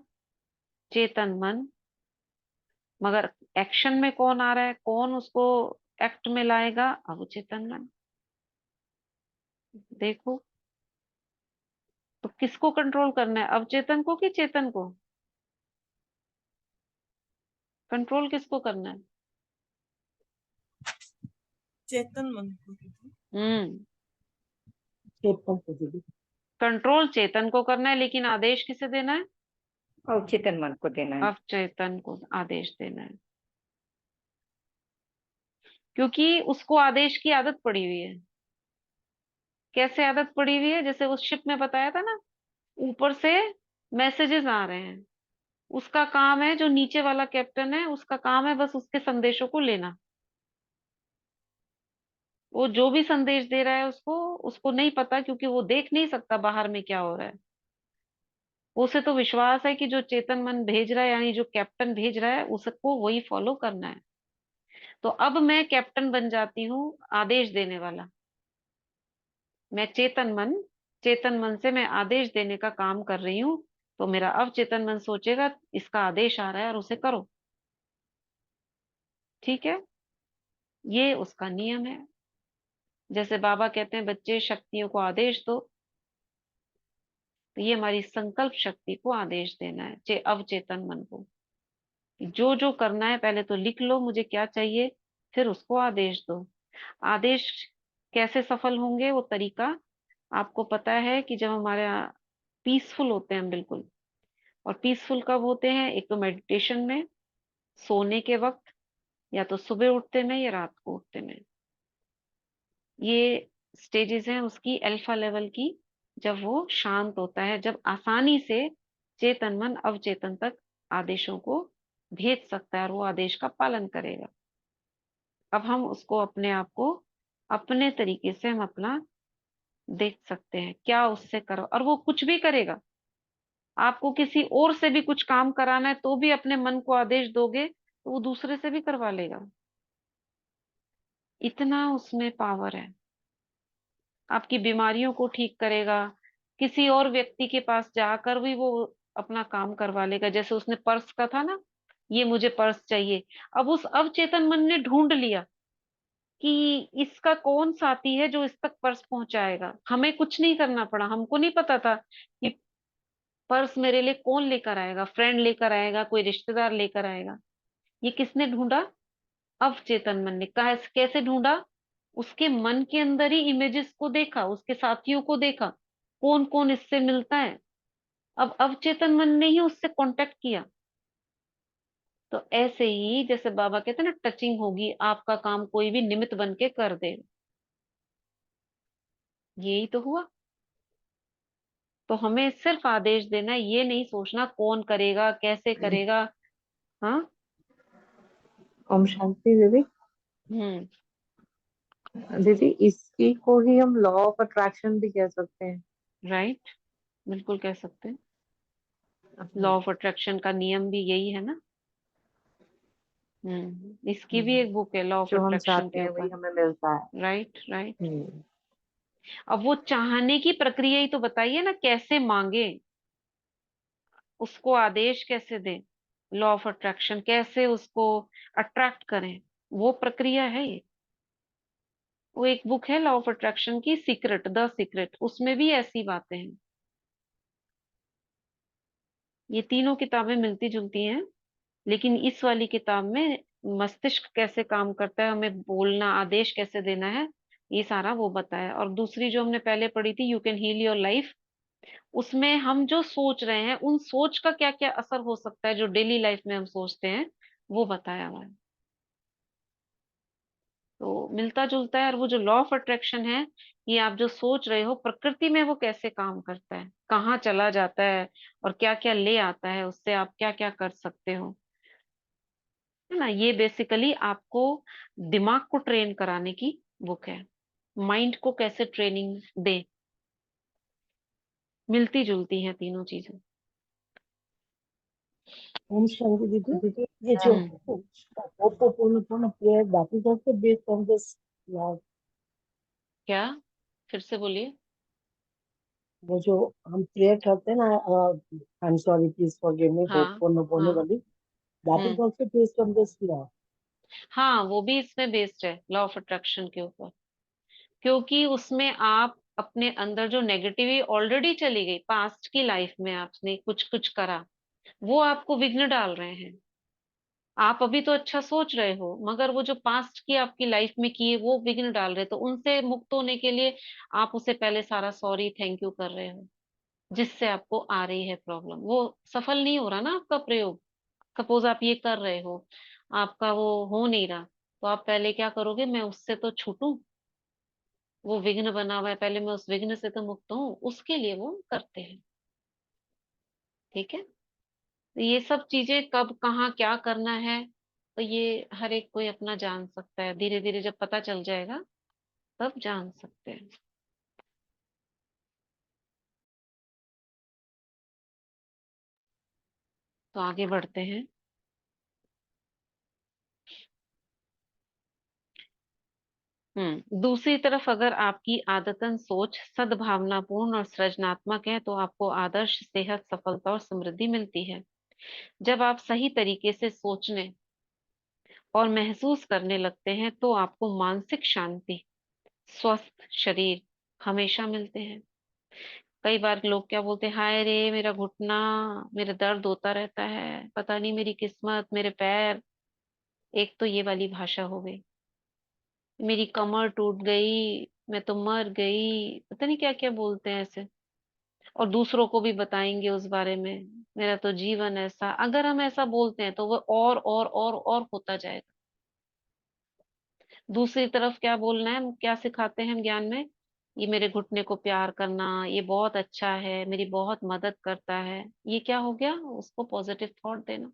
चेतन मन। मगर एक्शन में कौन आ रहा है, कौन उसको एक्ट में लाएगा? अवचेतन मन। देखो, तो किसको कंट्रोल करना है, अवचेतन को कि चेतन को? कंट्रोल किसको करना है? चेतन मन को दीदी। चेतन को दीदी। कंट्रोल चेतन को करना है, लेकिन आदेश किसे देना है? अवचेतन मन को देना है। अवचेतन को आदेश देना है, क्योंकि उसको आदेश की आदत पड़ी हुई है। कैसे आदत पड़ी हुई है? जैसे उस शिप में बताया था ना, ऊपर से मैसेजेस आ रहे हैं, उसका काम है, जो नीचे वाला कैप्टन है उसका काम है बस उसके संदेशों को लेना। वो जो भी संदेश दे रहा है उसको उसको नहीं पता, क्योंकि वो देख नहीं सकता बाहर में क्या हो रहा है। उसे तो विश्वास है कि जो चेतन मन भेज रहा है, यानी जो कैप्टन भेज रहा है, उसको वही फॉलो करना है। तो अब मैं कैप्टन बन जाती हूँ, आदेश देने वाला। मैं चेतन मन से मैं आदेश देने का काम कर रही हूँ। तो मेरा अवचेतन मन सोचेगा इसका आदेश आ रहा है और उसे करो। ठीक है, ये उसका नियम है। जैसे बाबा कहते हैं बच्चे शक्तियों को आदेश दो, तो ये हमारी संकल्प शक्ति को आदेश देना है, अवचेतन मन को। जो जो करना है पहले तो लिख लो मुझे क्या चाहिए, फिर उसको आदेश दो। आदेश कैसे सफल होंगे, वो तरीका आपको पता है कि जब हमारे पीसफुल होते हैं बिल्कुल। और पीसफुल कब होते हैं? एक तो मेडिटेशन में, सोने के वक्त, या तो सुबह उठते में या रात को उठते में। ये स्टेजेस हैं उसकी अल्फा लेवल की, जब वो शांत होता है, जब आसानी से चेतन मन अवचेतन तक आदेशों को भेज सकता है और वो आदेश का पालन करेगा। अब हम उसको अपने आप को अपने तरीके से हम अपना देख सकते हैं, क्या उससे करो, और वो कुछ भी करेगा। आपको किसी और से भी कुछ काम कराना है तो भी अपने मन को आदेश दोगे तो वो दूसरे से भी करवा लेगा। इतना उसमें पावर है। आपकी बीमारियों को ठीक करेगा, किसी और व्यक्ति के पास जाकर भी वो अपना काम करवा लेगा। जैसे उसने पर्स का था ना, ये मुझे पर्स चाहिए। अब उस अवचेतन मन ने ढूंढ लिया कि इसका कौन साथी है जो इस तक पर्स पहुंचाएगा। हमें कुछ नहीं करना पड़ा, हमको नहीं पता था कि पर्स मेरे लिए कौन लेकर आएगा, फ्रेंड लेकर आएगा, कोई रिश्तेदार लेकर आएगा। ये किसने ढूंढा? अवचेतन मन ने। कहा कैसे ढूंढा? उसके मन के अंदर ही इमेजेस को देखा, उसके साथियों को देखा, कौन कौन इससे मिलता है। अब अवचेतन मन ने ही उससे कांटेक्ट किया। तो ऐसे ही जैसे बाबा कहते हैं ना, टचिंग होगी, आपका काम कोई भी निमित्त बन के कर दे। यही तो हुआ। तो हमें सिर्फ आदेश देना है, ये नहीं सोचना कौन करेगा, कैसे करेगा। हाँ, ओम शांति दीदी। दीदी इसी को ही हम लॉ ऑफ अट्रैक्शन भी कह सकते हैं। राइट, बिल्कुल कह सकते हैं। लॉ ऑफ अट्रैक्शन का नियम भी यही है ना। इसकी भी एक बुक है लॉ ऑफ जो हम अट्रैक्शन चाहते के हैं वही ऊपर। हमें मिलता है। Right right. हम्म। अब वो चाहने की प्रक्रिया ही तो बताइए ना, कैसे मांगे, उसको आदेश कैसे दें, लॉ ऑफ अट्रैक्शन कैसे उसको अट्रैक्ट करें, वो प्रक्रिया है ये। वो एक बुक है लॉ ऑफ अट्रैक्शन की, सीक्रेट, द सीक्रेट, उसमें भी ऐसी बातें हैं। ये तीनों किताबें मिलती जुलती हैं, लेकिन इस वाली किताब में मस्तिष्क कैसे काम करता है, हमें बोलना, आदेश कैसे देना है, ये सारा वो बताया। और दूसरी जो हमने पहले पढ़ी थी, you can heal your life, उसमें हम जो सोच रहे हैं उन सोच का क्या क्या असर हो सकता है, जो डेली लाइफ में हम सोचते हैं, वो बताया हुआ है। तो मिलता जुलता है। और वो जो लॉ ऑफ अट्रैक्शन है, ये आप जो सोच रहे हो प्रकृति में वो कैसे काम करता है, कहाँ चला जाता है, और क्या क्या ले आता है, उससे आप क्या क्या कर सकते हो, है ना। ये बेसिकली आपको दिमाग को ट्रेन कराने की बुक है, माइंड को कैसे ट्रेनिंग दे। मिलती जुलती हैं तीनों चीजें। ओम शांति दीदी। दीदी ये जो हम्म Ho'oponopono prayer, that is also based on this law. क्या, फिर से बोलिए। वो जो हम प्रेयर करते हैं ना, I am sorry, please forgive me, हाँ Ho'oponopono हाँ। वाली, that hmm is also based on this law. हाँ, वो भी इसमें बेस्ड है लॉ ऑफ अट्रैक्शन के ऊपर, क्योंकि उसमें आप अपने अंदर जो नेगेटिविटी ऑलरेडी चली गई, पास्ट की लाइफ में आपने कुछ कुछ करा, वो आपको विघ्न डाल रहे हैं। आप अभी तो अच्छा सोच रहे हो, मगर वो जो पास्ट की आपकी लाइफ में किए वो विघ्न डाल रहे, तो उनसे मुक्त होने के लिए आप उसे पहले सारा सॉरी थैंक यू कर रहे हो, जिससे आपको आ रही है प्रॉब्लम। वो सफल नहीं हो रहा ना आपका प्रयोग। सपोज आप ये कर रहे हो, आपका वो हो नहीं रहा, तो आप पहले क्या करोगे, मैं उससे तो छूटूं, वो विघ्न बना हुआ है, पहले मैं उस विघ्न से तो मुक्त हूँ, उसके लिए वो करते हैं। ठीक है। तो ये सब चीजें कब कहाँ क्या करना है, तो ये हर एक कोई अपना जान सकता है, धीरे धीरे जब पता चल जाएगा तब जान सकते हैं। तो आगे बढ़ते हैं। दूसरी तरफ अगर आपकी आदतन सोच सद्भावनापूर्ण और सृजनात्मक है, तो आपको आदर्श सेहत, सफलता और समृद्धि मिलती है। जब आप सही तरीके से सोचने और महसूस करने लगते हैं, तो आपको मानसिक शांति, स्वस्थ शरीर हमेशा मिलते हैं। कई बार लोग क्या बोलते हैं, हाय रे मेरा घुटना, मेरा दर्द होता रहता है, पता नहीं मेरी किस्मत, मेरे पैर। एक तो ये वाली भाषा हो गई, मेरी कमर टूट गई, मैं तो मर गई, पता नहीं क्या क्या बोलते हैं ऐसे। और दूसरों को भी बताएंगे उस बारे में, मेरा तो जीवन ऐसा। अगर हम ऐसा बोलते हैं तो वो और होता जाएगा। दूसरी तरफ क्या बोलना है, क्या सिखाते हैं हम ज्ञान में, ये मेरे घुटने को प्यार करना, ये बहुत अच्छा है, मेरी बहुत मदद करता है। ये क्या हो गया, उसको पॉजिटिव थॉट देना।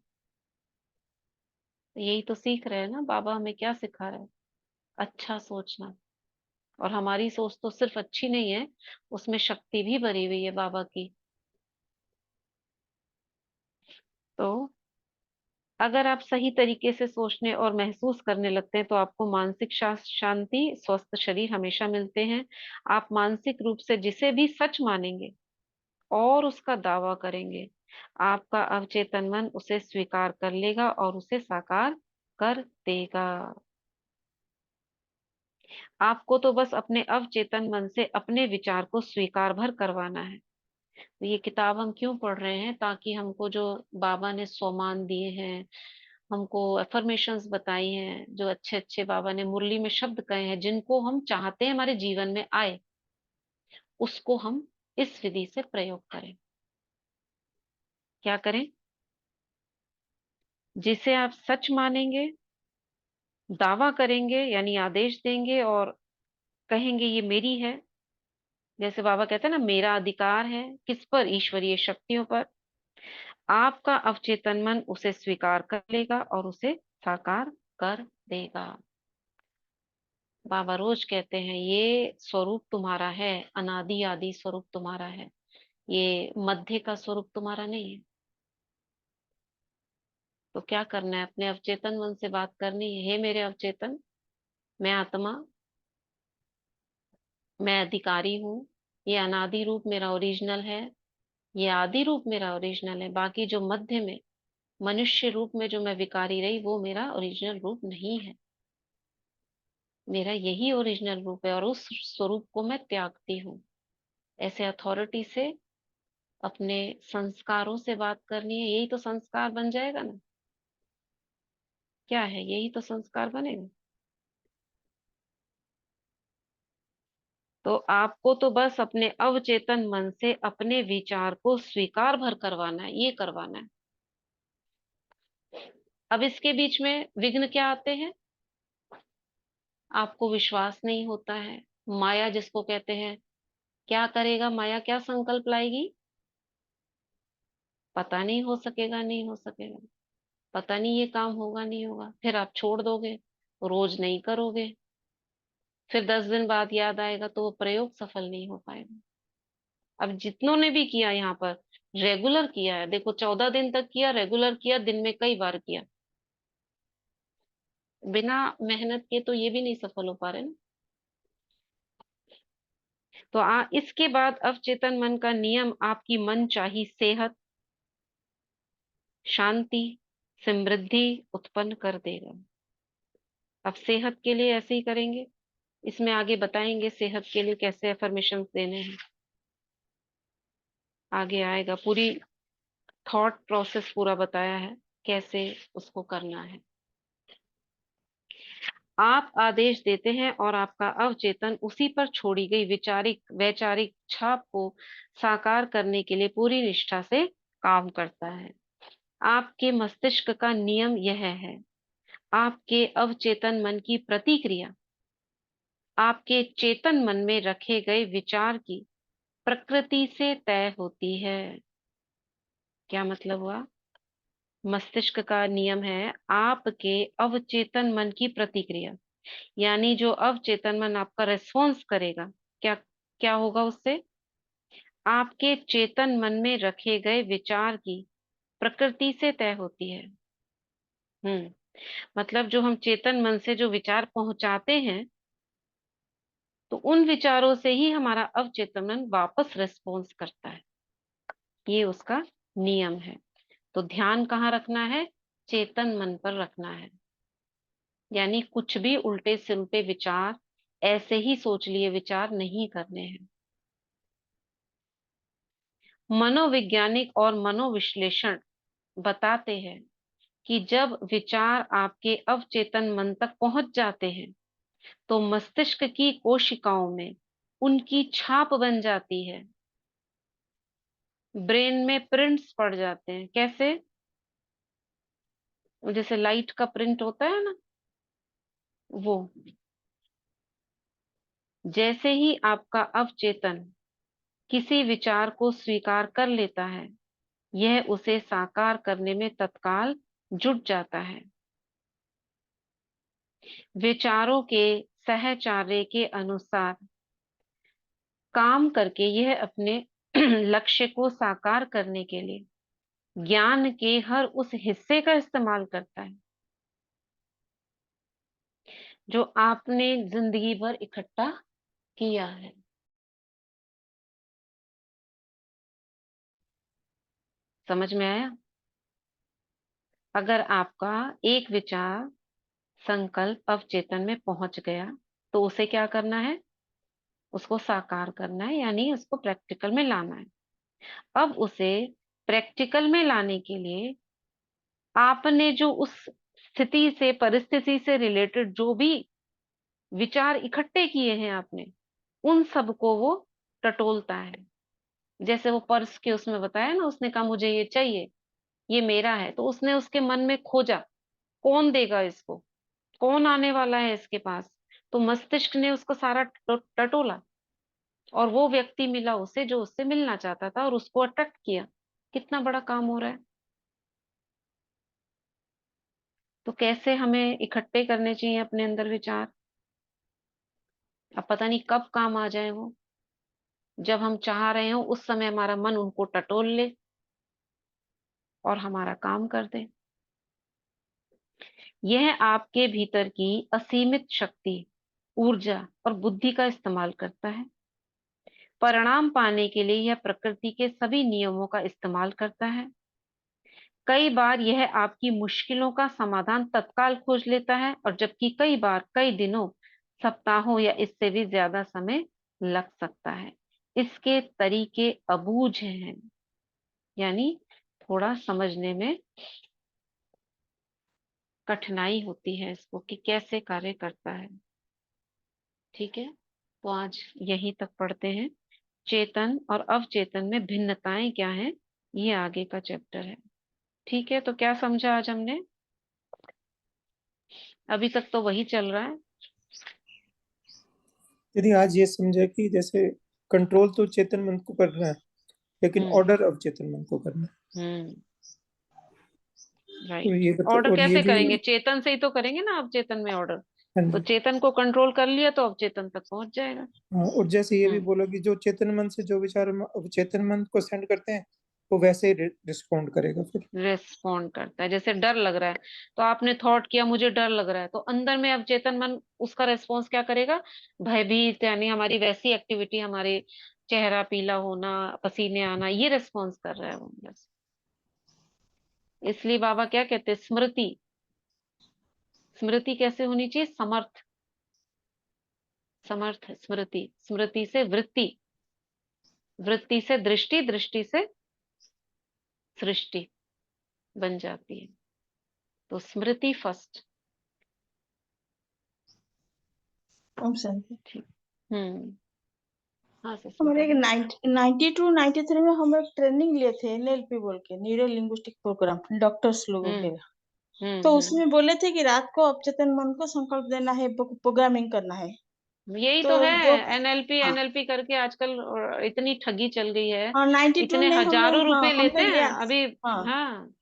तो यही तो सीख रहे हैं ना, बाबा हमें क्या सिखा रहे हैं, अच्छा सोचना। और हमारी सोच तो सिर्फ अच्छी नहीं है, उसमें शक्ति भी भरी हुई है बाबा की। तो अगर आप सही तरीके से सोचने और महसूस करने लगते हैं, तो आपको मानसिक शांति, स्वस्थ शरीर हमेशा मिलते हैं। आप मानसिक रूप से जिसे भी सच मानेंगे और उसका दावा करेंगे, आपका अवचेतन मन उसे स्वीकार कर लेगा और उसे साकार कर देगा। आपको तो बस अपने अवचेतन मन से अपने विचार को स्वीकार भर करवाना है। तो ये किताब हम क्यों पढ़ रहे हैं, ताकि हमको जो बाबा ने सोमान दिए हैं, हमको अफर्मेशंस बताई हैं, जो अच्छे अच्छे बाबा ने मुरली में शब्द कहे हैं, जिनको हम चाहते हैं हमारे जीवन में आए, उसको हम इस विधि से प्रयोग करें। क्या करें, जिसे आप सच मानेंगे, दावा करेंगे यानी आदेश देंगे और कहेंगे ये मेरी है। जैसे बाबा कहते हैं ना, मेरा अधिकार है किस पर, ईश्वरीय शक्तियों पर। आपका अवचेतन मन उसे स्वीकार कर लेगा और उसे साकार कर देगा। बाबा रोज कहते हैं ये स्वरूप तुम्हारा है, अनादि आदि स्वरूप तुम्हारा है, ये मध्य का स्वरूप तुम्हारा नहीं है। तो क्या करना है, अपने अवचेतन मन से बात करनी है, हे मेरे अवचेतन, मैं आत्मा, मैं अधिकारी हूँ, ये अनादि रूप मेरा ओरिजिनल है, ये आदि रूप मेरा ओरिजिनल है, बाकी जो मध्य में मनुष्य रूप में जो मैं विकारी रही वो मेरा ओरिजिनल रूप नहीं है, मेरा यही ओरिजिनल रूप है और उस स्वरूप को मैं त्यागती हूँ। ऐसे अथॉरिटी से अपने संस्कारों से बात करनी है, यही तो संस्कार बन जाएगा ना। क्या है, यही तो संस्कार बनेगा। तो आपको तो बस अपने अवचेतन मन से अपने विचार को स्वीकार भर करवाना है, ये करवाना है। अब इसके बीच में विघ्न क्या आते हैं, आपको विश्वास नहीं होता है, माया जिसको कहते हैं, क्या करेगा माया, क्या संकल्प लाएगी, पता नहीं, हो सकेगा नहीं हो सकेगा, पता नहीं ये काम होगा नहीं होगा, फिर आप छोड़ दोगे, रोज नहीं करोगे, फिर 10 दिन बाद याद आएगा तो वो प्रयोग सफल नहीं हो पाएगा। अब जितनों ने भी किया यहाँ पर रेगुलर किया है, देखो 14 दिन तक किया, रेगुलर किया, दिन में कई बार किया, बिना मेहनत के तो ये भी नहीं सफल हो पा रहे ना। तो इसके बाद अवचेतन मन का नियम आपकी मन चाही सेहत, शांति, समृद्धि उत्पन्न कर देगा। अब सेहत के लिए ऐसे ही करेंगे, इसमें आगे बताएंगे सेहत के लिए कैसे अफर्मेशन देने हैं, आगे आएगा, पूरी थॉट प्रोसेस पूरा बताया है कैसे उसको करना है। आप आदेश देते हैं और आपका अवचेतन उसी पर छोड़ी गई विचारिक वैचारिक छाप को साकार करने के लिए पूरी निष्ठा से काम करता है। आपके मस्तिष्क का नियम यह है, आपके अवचेतन मन की प्रतिक्रिया आपके चेतन मन में रखे गए विचार की प्रकृति से तय होती है। क्या मतलब हुआ, मस्तिष्क का नियम है आपके अवचेतन मन की प्रतिक्रिया, यानी जो अवचेतन मन आपका रेस्पॉन्स करेगा, क्या क्या होगा उससे, आपके चेतन मन में रखे गए विचार की प्रकृति से तय होती है। मतलब जो हम चेतन मन से जो विचार पहुंचाते हैं, तो उन विचारों से ही हमारा अवचेतन मन वापस रेस्पॉन्स करता है, ये उसका नियम है। तो ध्यान कहाँ रखना है, चेतन मन पर रखना है, यानी कुछ भी उल्टे सिलटे विचार, ऐसे ही सोच लिए विचार नहीं करने हैं। मनोवैज्ञानिक और मनोविश्लेषण बताते हैं कि जब विचार आपके अवचेतन मन तक पहुंच जाते हैं तो मस्तिष्क की कोशिकाओं में उनकी छाप बन जाती है, ब्रेन में प्रिंट्स पड़ जाते हैं। कैसे, जैसे लाइट का प्रिंट होता है ना, वो जैसे ही आपका अवचेतन किसी विचार को स्वीकार कर लेता है, यह उसे साकार करने में तत्काल जुट जाता है। विचारों के सहचार्य के अनुसार काम करके यह अपने लक्ष्य को साकार करने के लिए ज्ञान के हर उस हिस्से का इस्तेमाल करता है जो आपने जिंदगी भर इकट्ठा किया है। समझ में आया? अगर आपका एक विचार संकल्प अवचेतन में पहुंच गया तो उसे क्या करना है, उसको साकार करना है, यानी उसको प्रैक्टिकल में लाना है। अब उसे प्रैक्टिकल में लाने के लिए आपने जो उस स्थिति से परिस्थिति से रिलेटेड जो भी विचार इकट्ठे किए हैं आपने, उन सबको वो टटोलता है। जैसे वो पर्स के उसमें बताया ना, उसने कहा मुझे ये चाहिए, ये मेरा है, तो उसने उसके मन में खोजा कौन देगा इसको, कौन आने वाला है इसके पास, तो मस्तिष्क ने उसको सारा टटोला और वो व्यक्ति मिला उसे जो उससे मिलना चाहता था और उसको अट्रैक्ट किया। कितना बड़ा काम हो रहा है। तो कैसे हमें इकट्ठे करने चाहिए अपने अंदर विचार? अब पता नहीं कब काम आ जाए वो, जब हम चाह रहे हो उस समय हमारा मन उनको टटोल ले और हमारा काम कर दे। यह आपके भीतर की असीमित शक्ति, ऊर्जा और बुद्धि का इस्तेमाल करता है। परिणाम पाने के लिए यह प्रकृति के सभी नियमों का इस्तेमाल करता है। कई बार यह आपकी मुश्किलों का समाधान तत्काल खोज लेता है, और जबकि कई बार कई दिनों, सप्ताहों या इससे भी ज्यादा समय लग सकता है। इसके तरीके अबूझ हैं, यानी थोड़ा समझने में कठिनाई होती है इसको कि कैसे कार्य करता है। ठीक है, तो आज यहीं तक पढ़ते हैं। चेतन और अवचेतन में भिन्नताएं क्या हैं, ये आगे का चैप्टर है। ठीक है, तो क्या समझा आज हमने? अभी तक तो वही चल रहा है। यदि आज ये समझे कि जैसे कंट्रोल तो चेतन मन को करना है, लेकिन ऑर्डर अवचेतन मन को करना है। तो राइट। ये ऑर्डर और ये कैसे भी करेंगे? चेतन से ही तो करेंगे ना अवचेतन में ऑर्डर। हाँ तो जी। चेतन को कंट्रोल कर लिया तो अवचेतन तक पहुंच जाएगा। हाँ, और जैसे ये भी हम्म बोला कि जो चेतन मन से जो विचार हम अवचेतन मन को सेंड करते हैं, वो वैसे ही रिस्पॉन्ड करेगा फिर। रिस्पॉन्ड करता है। जैसे डर लग रहा है, तो आपने थॉट किया मुझे डर लग रहा है, तो अंदर में अवचेतन मन उसका रेस्पॉन्स क्या करेगा? भयभीत, यानी हमारी वैसी एक्टिविटी, हमारे चेहरा पीला होना, पसीने आना, ये रेस्पॉन्स कर रहा है वो अंदर से। इसलिए बाबा क्या कहते हैं? स्मृति। स्मृति कैसे होनी चाहिए? समर्थ। समर्थ स्मृति। स्मृति से वृत्ति, वृत्ति से दृष्टि, दृष्टि से सृष्टि बन जाती है। तो स्मृति फर्स्ट। ओम शांति। ठीक। हम्म। हाँ हमारे एक सुष्मिता। 92 93 में हम एक ट्रेनिंग लिए थे, एनएलपी बोल के, न्यूरो लिंग्विस्टिक प्रोग्राम, डॉक्टर्स लोगों के। तो हम्म। उसमें बोले थे कि रात को अवचेतन मन को संकल्प देना है, प्रोग्रामिंग करना है। यही तो तो है। जो एनएलपी हाँ एनएलपी करके आजकल इतनी ठगी चल गई है। हाँ 92 इतने में हमने, हजारों हाँ रुपए लेते हमने हैं लिया। अभी। हाँ हाँ।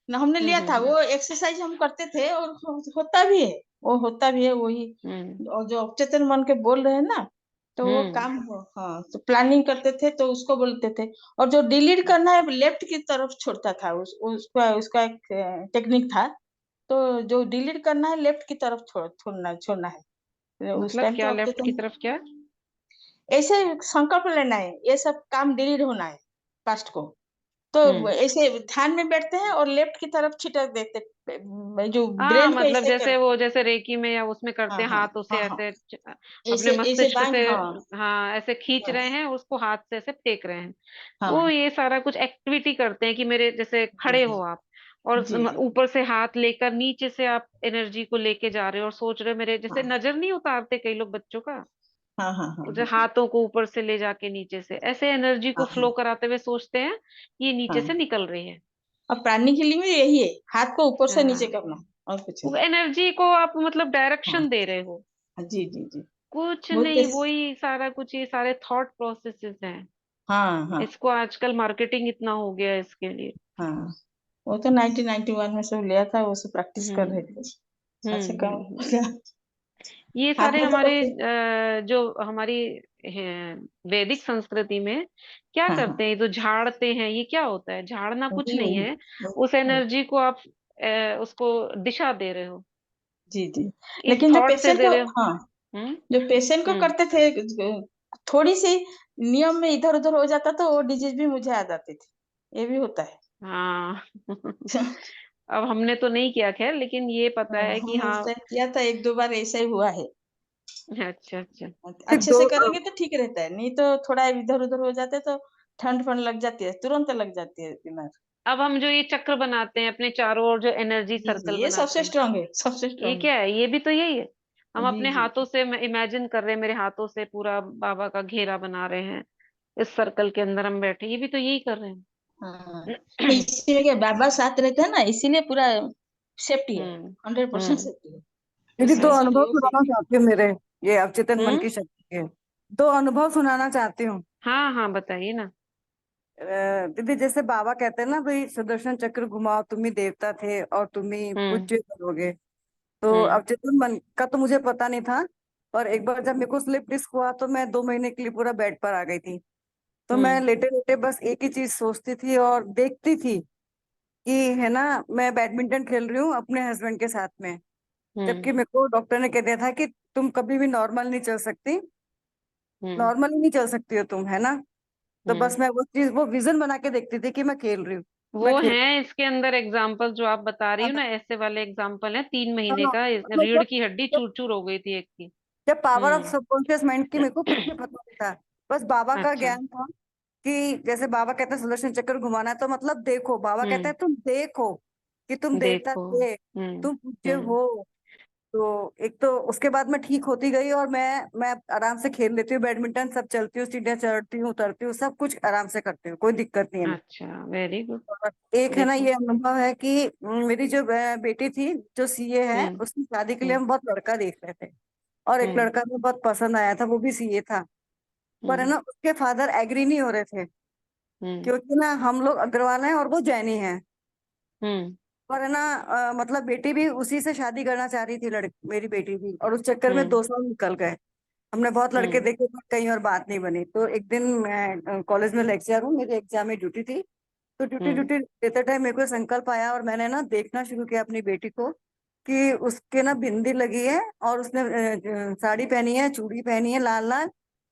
हमने लिया था, हम्म। वो एक्सरसाइज हम करते थे और होता भी है, वो होता भी है वही। हम्म। और जो अवचेतन मन के बोल रहे हैं ना, तो वो हम्म। काम हो, हाँ तो प्लानिंग करते थे तो उसको बोलते थे। और जो डिलीट करना है लेफ्ट की तरफ छोड़ता था, उसका उसका एक टेक्निक था। तो जो डिलीट करना है लेफ्ट की तरफ छोड़ना छोड़ना है। उस मतलब टाइम तो क्या लेफ्ट की अवचेतन तरफ क्या? ऐसे संकल्प लेना है, ये सब काम डिलीट होना है पास्ट को। तो हम्म। ऐसे ध्यान में बैठते हैं और लेफ्ट की तरफ छिटक देते, जो हाँ, ब्रेन को मतलब ऐसे जैसे कर। वो जैसे रेकी में या उसमें करते हाँ हैं, हाँ हाथों से हाँ हाँ, ऐसे अपने ऐसे ऐसे मस्तिष्क बांध, से। हाँ हाँ, ऐसे खींच हाँ रहे हैं उसको, हाथ से ऐसे फेंक रहे हैं। वो हाँ। ये सारा कुछ एक्टिविटी करते हैं कि मेरे जैसे जी खड़े जी हो आप, और जी जी। ऊपर से हाथ लेकर नीचे से आप एनर्जी को लेके जा रहे हो और सोच रहे हो मेरे, जैसे हाँ नजर नहीं उतारते कई लोग बच्चों का, हाँ हाँ हाँ जो हाथों को ऊपर से ले जाके नीचे से ऐसे एनर्जी को हाँ फ्लो हाँ कराते हुए सोचते हैं कि ये नीचे से हाँ। निकल रही है। और प्राणिक हीलिंग में यही है, हाथ को ऊपर से नीचे हाँ, करना, और कुछ वो नहीं। एनर्जी को आप मतलब हाँ डायरेक्शन दे रहे हो, जी जी जी। कुछ वो नहीं। कैसे, वही सारा कुछ, ये सारे थॉट प्रोसेसेस हैं। हाँ हाँ इसको आजकल मार्केटिंग इतना हो गया है इसके लिए। हाँ। वो तो 1991 में सब लिया था, वो सब प्रैक्टिस कर रहे थे। ऐसे काम हो हम्म। गया। ये हाथ सारे में तो हमारे बच्चे, जो हमारी वैदिक संस्कृति में क्या हाँ हाँ करते हैं, ये तो झाड़ते हैं, ये क्या होता है? झाड़ना कुछ वही नहीं वही है। उस वही। एनर्जी को आप उसको दिशा दे रहे हो, जी जी। इस लेकिन जो थॉट से पेशेंट दे को, रहे हो। हाँ हम्म। जो पेशेंट को हम्म। करते थे, थोड़ी सी नियम में इधर उधर हो जाता तो वो डिजीज भी मुझे आ जाती थी, ये भी होता है। हाँ। अब हमने तो नहीं किया खैर, लेकिन ये पता हाँ, है कि हमने उस हाँ। टाइम किया था, एक दो बार ऐसा ही हुआ है। अच्छा अच्छा। अच्छे दो से करेंगे तो ठीक रहता है, नहीं तो थोड़ा इधर उधर हो जाते तो ठंड फंड लग जाती है, तुरंत लग जाती है बीमार। अब हम जो ये चक्र बनाते हैं अपने चारों ओर, जो एनर्जी जी जी, सर्कल ये बनाते सबसे हैं, स्ट्रांग है, सबसे ये स्ट्रांग है। क्या है? ये भी तो यही है। हम जी अपने जी हाथों से इमेजिन कर रहे हैं, मेरे हाथों से पूरा बाबा का घेरा बना रहे हैं, इस सर्कल के अंदर हम बैठे, ये भी तो यही कर रहे हाँ। हैं। इसीलिए क्या बाबा साथ रहते हैं ना, इसीलिए पूरा सेफ्टी है, हम्म। 100% हम्म। सेफ्टी है। दीदी, दो पेशेंट अनुभव ये सुनाना सेफ्टी। चाहती हूँ मेरे, ये अवचेतन मन हम्म। की शक्ति के। दो अनुभव सुनाना चाहती हूँ। हाँ हाँ, बताइए ना। दीदी जैसे बाबा कहते हैं ना भाई सुदर्शन चक्र घुमाओ, तुम ही देवता थे और तुम ही हम्म। पूज्य करोगे। तो अब चेतन मन का तो मुझे पता नहीं था, पर एक बार जब मेरे को स्लिप डिस्क हुआ तो मैं 2 महीने के लिए पूरा बेड पर आ गई थी। तो मैं हम्म। लेटे लेटे बस एक ही चीज सोचती थी और देखती थी कि है ना, मैं बैडमिंटन खेल रही हूँ अपने हस्बैंड के साथ में, जबकि हम्म। मेरे को डॉक्टर ने कह दिया था कि तुम कभी भी नॉर्मल नहीं चल सकती, हम्म। नॉर्मली नहीं चल सकती हो तुम, है ना। तो हम्म। बस मैं वो चीज, वो विजन बना के देखती थी कि मैं खेल रही हूँ, मैं वो खेल। हैं इसके अंदर एग्जाम्पल जो आप बता रही हो हाँ ना, ऐसे वाले एग्जाम्पल है। 3 महीने हाँ, का मतलब रीढ़ की हड्डी जब चूर चूर हो गई थी एक की। जब power of hmm. Subconscious mind की मेरे को कुछ भी पता नहीं था, बस बाबा का अच्छा। ज्ञान था कि जैसे बाबा कहते हैं सुदर्शन चक्र घुमाना है, तो मतलब देखो, बाबा कहता है हम्म। तुम देखो कि तुम देवता देखो। थे, हम्म। तुम पूज्य हम्म। हो। तो एक तो उसके बाद मैं ठीक होती गई और मैं आराम से खेल लेती हूँ बैडमिंटन, सब चलती हूँ, सीढ़ियाँ चढ़ती हूँ, उतरती हूँ, सब कुछ आराम से करती हूँ, कोई दिक्कत नहीं है मेरे अच्छा, वेरी गुड। को। और एक है ना देखो। ये अनुभव है कि मेरी जो बेटी थी जो सीए है, हम्म। उसकी शादी के लिए हम्म। हम बहुत लड़का देख रहे थे, और एक हम्म। लड़का हमें बहुत पसंद आया था, वो भी सीए था। पर है हम्म। ना उसके फादर एग्री नहीं हो रहे थे, हम्म। क्योंकि ना हम लोग अग्रवाल हैं और वो जैनी है। हम्म। पर है ना मतलब बेटी भी उसी से शादी करना चाह रही थी, मेरी बेटी भी, और उस चक्कर में हम्म। 2 साल निकल गए। हमने बहुत लड़के हम्म। देखे पर कहीं और बात नहीं बनी। तो एक दिन मैं कॉलेज में लेक्चर हूँ, मेरी एग्जाम में ड्यूटी थी, तो ड्यूटी हम्म। ड्यूटी देते टाइम मेरे को संकल्प आया और मैंने ना देखना शुरू किया अपनी बेटी को कि उसके ना बिंदी लगी है और उसने साड़ी पहनी है, चूड़ी पहनी है लाल लाल,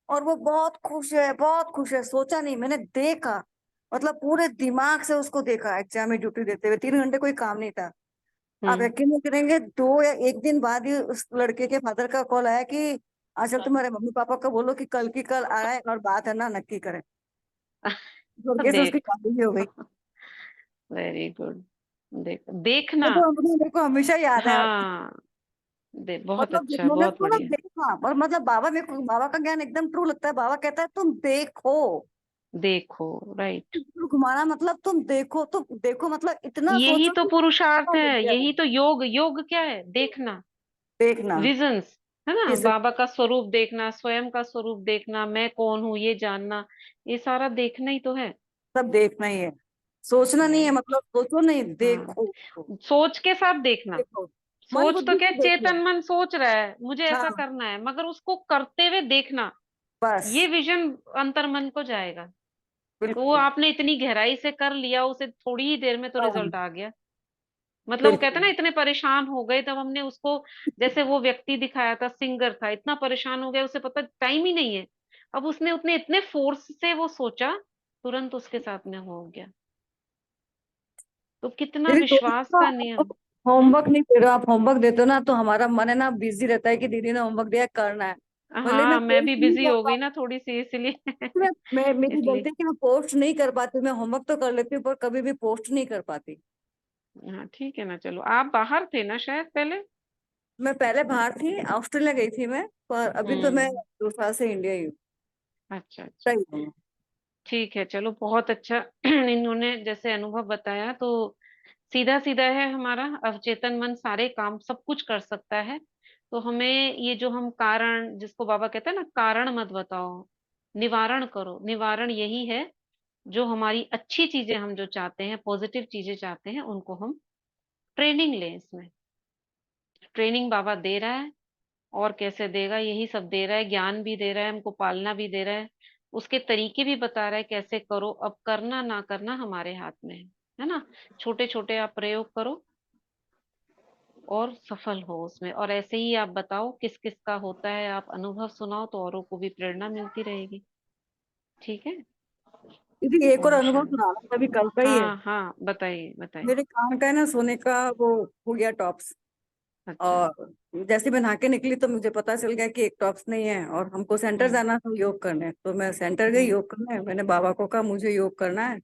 और वो बहुत खुश है, बहुत खुश है। सोचा नहीं, मैंने देखा, मतलब पूरे दिमाग से उसको देखा एग्जाम में ड्यूटी देते हुए। 3 घंटे कोई काम नहीं था। आप हम्म। यकीन नहीं करेंगे, 2 या 1 दिन बाद ही उस लड़के के फादर का कॉल आया कि आजकल तुम्हारे मम्मी पापा को बोलो कि कल की कल आए और बात है ना नक्की करें। लड़के से उसकी देख। शादी भी हो गई। Very good. ये देखना। तो मेरे को हमेशा याद है। हाँ। बहुत मतलब अच्छा, मैंने बहुत उसको ना बढ़िया। देखा, और मतलब बाबा, मेरे को बाबा का ज्ञान एकदम ट्रू लगता है। बाबा कहता है तुम देखो, देखो। राइट। घुमाना मतलब तुम देखो, तुम देखो मतलब इतना यही सोचो तो कि पुरुषार्थ लग है, गया यही वो। तो योग। योग क्या है? देखना। देखना विजन्स, है ना? इस बाबा का स्वरूप देखना, स्वयं का स्वरूप देखना, मैं कौन हूँ ये जानना, ये सारा देखना ही तो है। सब देखना ही है, सोचना नहीं है, राइट। मतलब सोचो नहीं, हाँ। देखो। सोच के साथ देखना। देखो, मन सोच तो बुद्धि क्या, से देखो। चेतन मन सोच रहा है मुझे ऐसा हाँ करना है, मगर उसको करते हुए देखना। ये बस, विजन अंतर मन को जाएगा। तो वो बिल्कुल। आपने इतनी गहराई से कर लिया, उसे थोड़ी ही देर में तो हाँ, रिजल्ट आ गया। मतलब वो कहते हैं बिल्कुल। ना, इतने परेशान हो गए तब हमने उसको, जैसे वो व्यक्ति दिखाया था, सिंगर था, इतना परेशान हो गया, उसे पता टाइम ही नहीं है। अब उसने उतने इतने फोर्स से वो सोचा, तुरंत उसके साथ में हो गया। तो कितना दीदी तुम विश्वास ना का नियम। हम्म। होमवर्क नहीं दे रहे हो, आप होमवर्क देते हो ना तो हमारा मन है ना बिजी रहता है कि दीदी ने होमवर्क दिया है, करना है। भले मैं हाँ, मैं पोस्ट भी नहीं बिजी कर हो गई पाती, ना थोड़ी सी, इसलिए। मैं मेरी इसलिए। गलती है कि मैं पोस्ट नहीं कर पाती, मैं होमवर्क तो कर लेती हूँ पर कभी भी पोस्ट नहीं कर पाती। हाँ, ठीक है ना। चलो, आप बाहर थे ना शायद पहले। मैं पहले बाहर थी, ऑस्ट्रेलिया गई थी मैं, पर अभी तो मैं हम्म। 2 साल से इंडिया ही हूँ। अच्छा, अच्छा। सही हूँ। ठीक है, चलो, बहुत अच्छा। इन्होंने जैसे अनुभव बताया, तो सीधा सीधा है, हमारा अवचेतन मन सारे काम सब कुछ कर सकता है। तो हमें ये जो हम कारण, जिसको बाबा कहते हैं ना, कारण मत बताओ, निवारण करो। निवारण यही है, जो हमारी अच्छी चीजें हम जो चाहते हैं, पॉजिटिव चीजें चाहते हैं, उनको हम ट्रेनिंग लें इसमें। ट्रेनिंग बाबा दे रहा है, और कैसे देगा, यही सब दे रहा है, ज्ञान भी दे रहा है, हमको पालना भी दे रहा है, उसके तरीके भी बता रहा है कैसे करो। अब करना ना करना हमारे हाथ में है ना? छोटे छोटे आप प्रयोग करो और सफल हो उसमें। और ऐसे ही आप बताओ किस किस का होता है, आप अनुभव सुनाओ तो औरों को भी प्रेरणा मिलती रहेगी। ठीक है। दीदी एक और ओम अनुभव शांति। सुनाना, अभी कल का ही है। हाँ, हाँ, बताइए, बताइए। मेरे कान का है ना सोने का वो हो गया टॉप्स, अच्छा। और जैसे मैं नहा के निकली तो मुझे पता चल गया कि एक टॉप्स नहीं है, और हमको सेंटर हम्म। जाना था योग करने, तो मैं सेंटर गई हम्म। योग करने। मैंने बाबा को कहा मुझे योग करना है,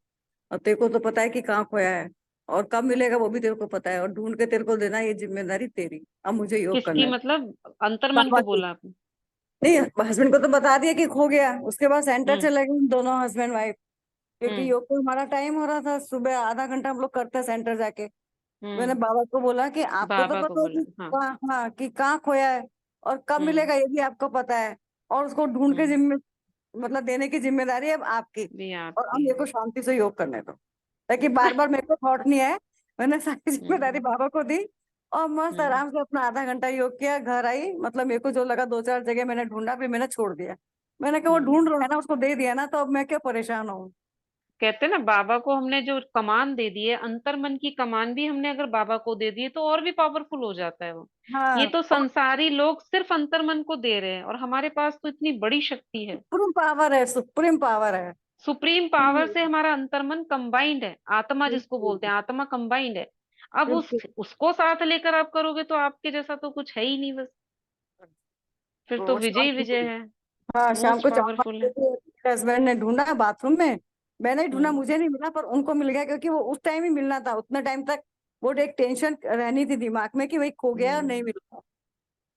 और तेरे को तो पता है कि कहाँ खोया है और कब मिलेगा वो भी तेरे को पता है, और ढूंढ के तेरे को देना है, ये जिम्मेदारी तेरी, अब मुझे योग किसकी करना है। मतलब? अंतर्मन बाबा को की। बोला आपने? नहीं, हस्बैंड को तो बता दिया कि खो गया, उसके बाद सेंटर हम्म। चले गए हम दोनों हस्बैंड वाइफ, क्योंकि हम्म। योग को हमारा टाइम हो रहा था, सुबह आधा घंटा हम लोग करते हैं सेंटर जाके। मैंने हम्म। बाबा को बोला कि आपको तो बाबा को पता है बोला, कि हाँ। कहाँ, हाँ, कि कहाँ खोया है और कब हम्म। मिलेगा ये भी आपको पता है, और उसको ढूंढ के हम्म। मतलब देने की जिम्मेदारी अब आपकी, भी और अब आपकी मेरे है। को शांति से योग करने दो, ताकि बार बार मेरे को थॉट नहीं आए। मैंने सारी जिम्मेदारी हम्म बाबा को दी और मस्त हम्म आराम से अपना आधा घंटा योग किया, घर आई। मतलब मेरे को जो लगा, दो चार जगह मैंने ढूंढा, फिर मैंने छोड़ दिया। मैंने कहा वो ढूंढ हम्म रहा है ना, उसको दे दिया ना, तो अब मैं क्यों परेशान हूँ। कहते हैं ना, बाबा को हमने जो कमान दे दी है, अंतर मन की कमान भी हमने अगर बाबा को दे दी है, तो और भी पावरफुल हो जाता है वो। ये हाँ, तो और संसारी लोग सिर्फ अंतर मन को दे रहे हैं, और हमारे पास तो इतनी बड़ी शक्ति है। सुप्रीम पावर है, सुप्रीम पावर है। सुप्रीम पावर से हमारा अंतर्मन कंबाइंड है, आत्मा जिसको बिल्कुल बोलते हैं, आत्मा कंबाइंड है। अब बिल्कुल। उसको साथ लेकर आप करोगे तो आपके जैसा तो कुछ है ही नहीं बस। फिर तो तो विजय शाम ही विजय को, है। हाँ शाम मोस्ट को 4-5 पावरफुल है। बजे हस्बैंड ने ढूंढा बाथरूम में। मैंने ही ढूंढा, हम्म मुझे नहीं मिला, पर उनको मिल गया, क्योंकि वो उस टाइम ही मिलना था। उतने टाइम तक वो एक टेंशन रहनी थी दिमाग में कि भाई खो गया और नहीं हम्म मिला,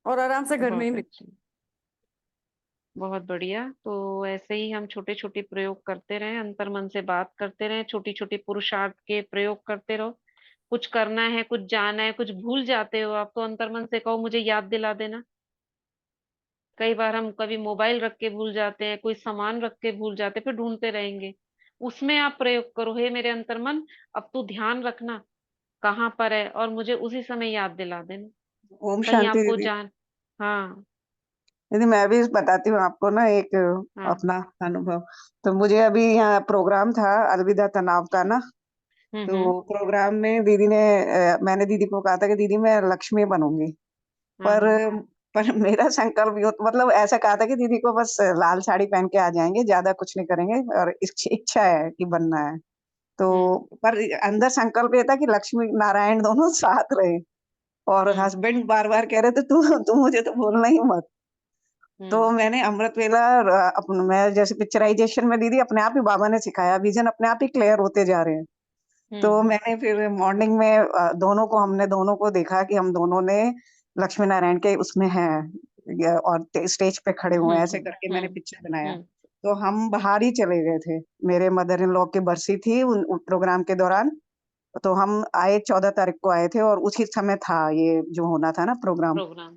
और आराम से घर में ही बहुत मिल। अच्छी, बहुत बढ़िया। तो ऐसे ही हम छोटे छोटे प्रयोग करते रहें, अंतर मन से बात करते रहें, छोटी छोटी पुरुषार्थ के प्रयोग करते रहो। कुछ करना है, कुछ जाना है, कुछ भूल जाते हो आप, तो अंतर मन से कहो मुझे याद दिला देना। कई बार हम कभी मोबाइल रख के भूल जाते हैं, कोई सामान रख के भूल जाते हैं, फिर ढूंढते रहेंगे। उसमें आप प्रयोग करो, हे मेरे अंतर्मन, अब तू ध्यान रखना कहाँ पर है, और मुझे उसी समय याद दिला देना। ओम कहीं शांति आपको दीदी। जान। हाँ दीदी मैं भी बताती हूँ आपको ना एक हाँ। अपना अनुभव। तो मुझे अभी यहाँ प्रोग्राम था, अलविदा तनाव का ना। हम्म। तो प्रोग्राम में दीदी ने मैंने दीदी को कहा था कि दीदी मैं लक्ष्मी बनूंगी। हाँ पर हाँ। पर मेरा संकल्प मतलब ऐसा कहा था कि दीदी को बस लाल साड़ी पहन के आ जाएंगे, ज्यादा कुछ नहीं करेंगे, और इच्छा है कि बनना है। तो हम्म पर अंदर संकल्प ये था कि लक्ष्मी नारायण दोनों साथ रहे। और हम्म हस्बैंड बार बार कह रहे थे तू मुझे तो बोलना ही मत। तो हम्म मैंने अमृत वेला अपन मैं जैसे पिक्चराइजेशन में दीदी अपने आप ही बाबा ने सिखाया, विजन अपने आप ही क्लियर होते जा रहे हैं। तो हम्म मैंने फिर मॉर्निंग में हमने दोनों को देखा कि हम दोनों ने लक्ष्मी नारायण के उसमें हैं, और स्टेज पे खड़े हुए हैं, ऐसे करके मैंने पिक्चर बनाया। हम्म तो हम बाहर ही चले गए थे, मेरे मदर इन लॉ की बरसी थी उन प्रोग्राम के दौरान। तो हम आए 14 तारीख को आए थे, और उसी समय था ये जो होना था ना प्रोग्राम। प्रोग्राम।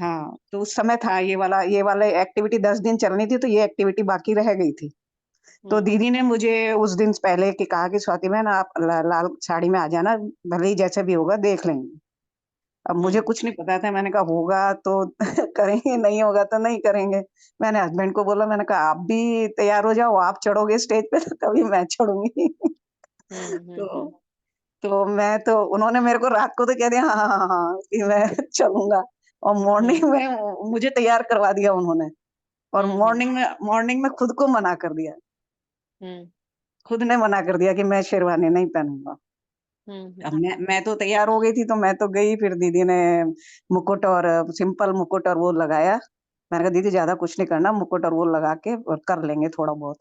हाँ, तो उस समय था ये वाला एक्टिविटी 10 दिन चलनी थी, तो ये एक्टिविटी बाकी रह गई थी। तो हम्म दीदी ने मुझे उस दिन पहले की कहा कि स्वाति बहन आप लाल साड़ी में आ जाना, भले ही जैसे भी होगा देख लेंगे। अब मुझे हम्म कुछ नहीं पता था, मैंने कहा होगा तो करेंगे, नहीं होगा तो नहीं करेंगे। मैंने हस्बैंड को बोला, मैंने कहा आप भी तैयार हो जाओ, आप चढ़ोगे स्टेज पे तो तभी मैं चढ़ूंगी। तो हम्म। उन्होंने मेरे को रात को तो कह दिया हाँ हाँ हाँ हाँ, कि मैं चलूंगा। और मॉर्निंग हम्म में मुझे तैयार करवा दिया उन्होंने। और हम्म मॉर्निंग में खुद को मना कर दिया। हम्म खुद ने मना कर दिया कि मैं शेरवानी नहीं पहनूंगा। अब हम्म मैं तो तैयार हो गई थी, तो मैं तो गई। फिर दीदी ने मुकुट और सिंपल मुकुट और वो लगाया। मैंने कहा दीदी ज्यादा कुछ नहीं करना, मुकुट और वो लगा के और कर लेंगे थोड़ा बहुत।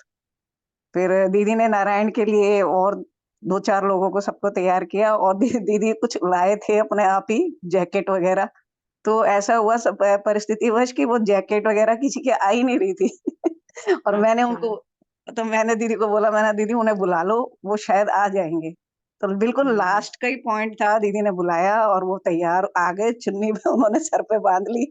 फिर दीदी ने नारायण के लिए और 2-4 लोगों को सबको तैयार किया, और दीदी कुछ लाए थे अपने आप ही, जैकेट वगैरह। तो ऐसा हुआ सब परिस्थितिवश कि वो जैकेट वगैरह किसी की आ ही नहीं रही थी। और अच्छा। मैंने दीदी को बोला, मैंने दीदी उन्हें बुला लो, वो शायद आ जाएंगे। तो बिल्कुल हम्म लास्ट का ही पॉइंट था, दीदी ने बुलाया और वो तैयार आ गए, चुन्नी में उन्होंने सर पे बांध ली।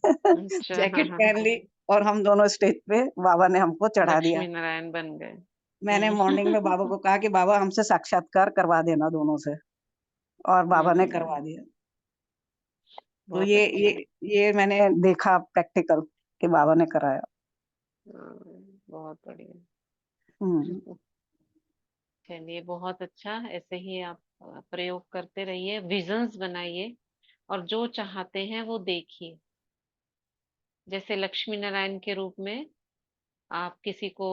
अच्छा। हाँ जैकेट हाँ पहन ली, और हम दोनों स्टेज पे बाबा ने हमको चढ़ा दिया। लक्ष्मी नारायण बन गए। मैंने मॉर्निंग में बाबा को कहा कि बाबा हमसे साक्षात्कार करवा देना दोनों से, और बाबा ने करवा दिया। तो बहुत अच्छा। ये मैंने देखा प्रैक्टिकल कि बाबा ने कराया। बहुत बढ़िया। हम्म। चलिए, बहुत अच्छा। ऐसे ही आप प्रयोग करते रहिए, विजन्स बनाइए, और जो चाहते हैं वो देखिए। जैसे लक्ष्मी नारायण के रूप में आप किसी को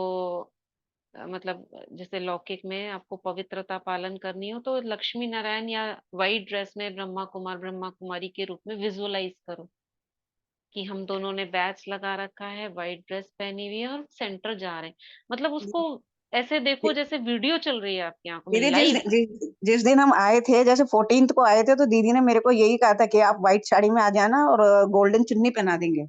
मतलब जैसे लौकिक में आपको पवित्रता पालन करनी हो, तो लक्ष्मी नारायण या वाइट ड्रेस में ब्रह्मा कुमार ब्रह्मा कुमारी के रूप में विजुअलाइज करो कि हम दोनों ने बैच लगा रखा है, वाइट ड्रेस पहनी हुई है, और सेंटर जा रहे हैं। मतलब उसको ऐसे देखो जैसे वीडियो चल रही है आपकी आंखों में दीदी लाइव। जिस दिन हम आए थे, जैसे 14th को आए थे, तो दीदी ने मेरे को यही कहा था कि आप व्हाइट साड़ी में आ जाना और गोल्डन चुन्नी पहना देंगे।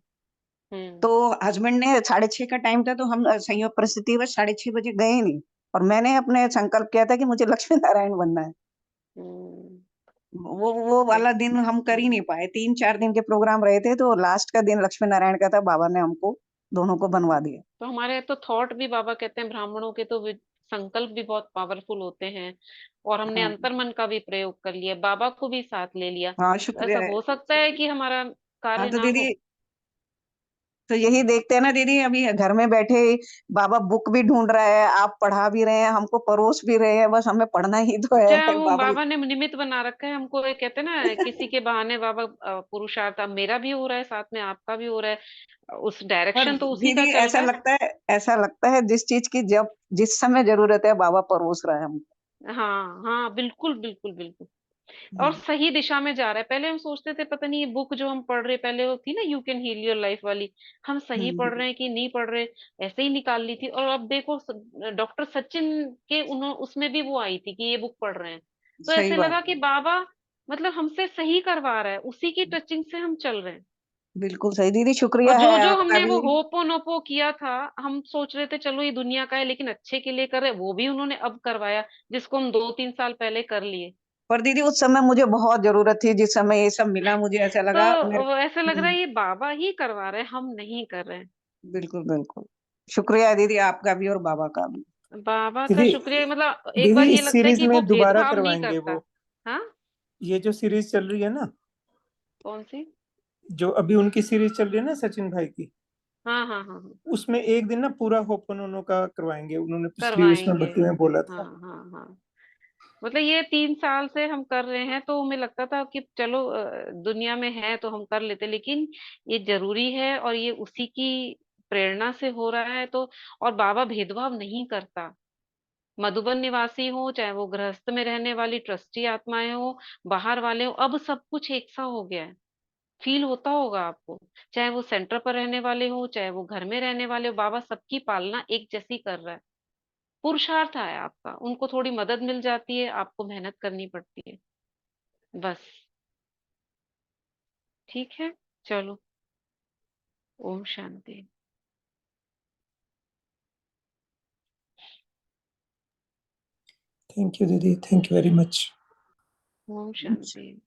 हम्म तो हस्बैंड ने 6:30 का टाइम था, तो हम संयोग परिस्थिति बस 6:30 बजे गए नहीं। और मैंने अपने संकल्प किया था कि मुझे लक्ष्मी नारायण बनना है। हम्म। वो वाला दिन हम कर ही नहीं पाए, 3-4 दिन के प्रोग्राम रहे थे, तो लास्ट का दिन लक्ष्मी नारायण का था, बाबा ने हमको दोनों को बनवा दिया। तो हमारे तो थॉट भी बाबा कहते हैं ब्राह्मणों के तो संकल्प भी बहुत पावरफुल होते हैं, और हमने हाँ अंतर्मन का भी प्रयोग कर लिया, बाबा को भी साथ ले लिया, हाँ, तो शुक्रिया ऐसा है। हो सकता है कि हमारा हाँ कार्य तो ना दीदी, हो। तो यही देखते हैं ना दीदी, अभी घर में बैठे ही बाबा बुक भी ढूंढ रहा है, आप पढ़ा भी रहे हैं, हमको परोस भी रहे हैं, बस हमें पढ़ना ही तो चाहे है वो बाबा। बाबा ने निमित्त बना रखा है हमको, ये कहते हैं ना किसी के बहाने बाबा पुरुषार्थ, अब मेरा भी हो रहा है साथ में आपका भी हो रहा है, उस पर डायरेक्शन तो उसी का दीदी चल ऐसा रहा है। लगता है, ऐसा लगता है जिस चीज की जब जिस समय जरूरत है बाबा परोस रहा है हमको। हाँ हाँ, बिल्कुल बिल्कुल बिल्कुल। और हम्म, सही दिशा में जा रहा है। पहले हम सोचते थे पता नहीं ये बुक जो हम पढ़ रहे, पहले वो थी ना you can heal your life वाली, हम सही पढ़ हम्म, रहे हैं कि नहीं पढ़ रहे, ऐसे ही निकाल ली थी। और अब देखो डॉक्टर सचिन के उन्होंने उसमें भी वो आई थी कि ये बुक पढ़ रहे हैं, तो सही ऐसे बात लगा है। कि बाबा मतलब हमसे सही करवा रहा है, उसी की टचिंग से हम चल रहे हैं। बिल्कुल सही दीदी, और शुक्रिया जो है जो आपका हमने वो भी। होपोनोपो किया था, हम सोच रहे थे चलो ये दुनिया का है लेकिन अच्छे के लिए कर रहे, वो भी उन्होंने अब करवाया, जिसको हम 2-3 साल पहले कर लिए। पर दीदी उस समय मुझे बहुत जरूरत थी, जिस समय ये सब मिला मुझे ऐसा तो लगा मेरे। वो ऐसा लग रहा है ये बाबा ही करवा रहे हैं, हम नहीं कर रहे हैं। बिल्कुल बिल्कुल, शुक्रिया है दीदी आपका भी और बाबा का भी। बाबा का दीदी, शुक्रिया, मतलब एक दीदी बार ये इस लगता है सीरीज कि वो में दोबारा भेदभाव नहीं करवाएंगे करता। वो, हाँ, ये जो सीरीज चल रही है ना, कौन सी? जो अभी उनकी सीरीज चल रही है ना सचिन भाई की, हाँ हाँ हाँ हाँ, उसमें एक दिन ना पूरा होपनोनो का करवाएंगे, उन्होंने पिछली उसमें करवाएंगे। भर्ती में बोला हाँ था। हाँ हाँ, मतलब ये 3 साल से हम कर रहे हैं, तो हमें लगता था कि चलो दुनिया में है तो हम कर लेते, लेकिन ये जरूरी है और ये उसी की प्रेरणा से हो रहा है तो। और बाबा भेदभाव नहीं करता, मधुबन निवासी हो चाहे वो गृहस्थ में रहने वाली ट्रस्टी आत्माएं हो, बाहर वाले हो, अब सब कुछ एक सा हो गया है। फील होता होगा आपको, चाहे वो सेंटर पर रहने वाले हो चाहे वो घर में रहने वाले हो, बाबा सबकी पालना एक जैसी कर रहा है। पुरुषार्थ है आपका, उनको थोड़ी मदद मिल जाती है, आपको मेहनत करनी पड़ती है, बस। ठीक है, चलो, ओम शांति। थैंक यू दीदी, थैंक यू वेरी मच। ओम शांति।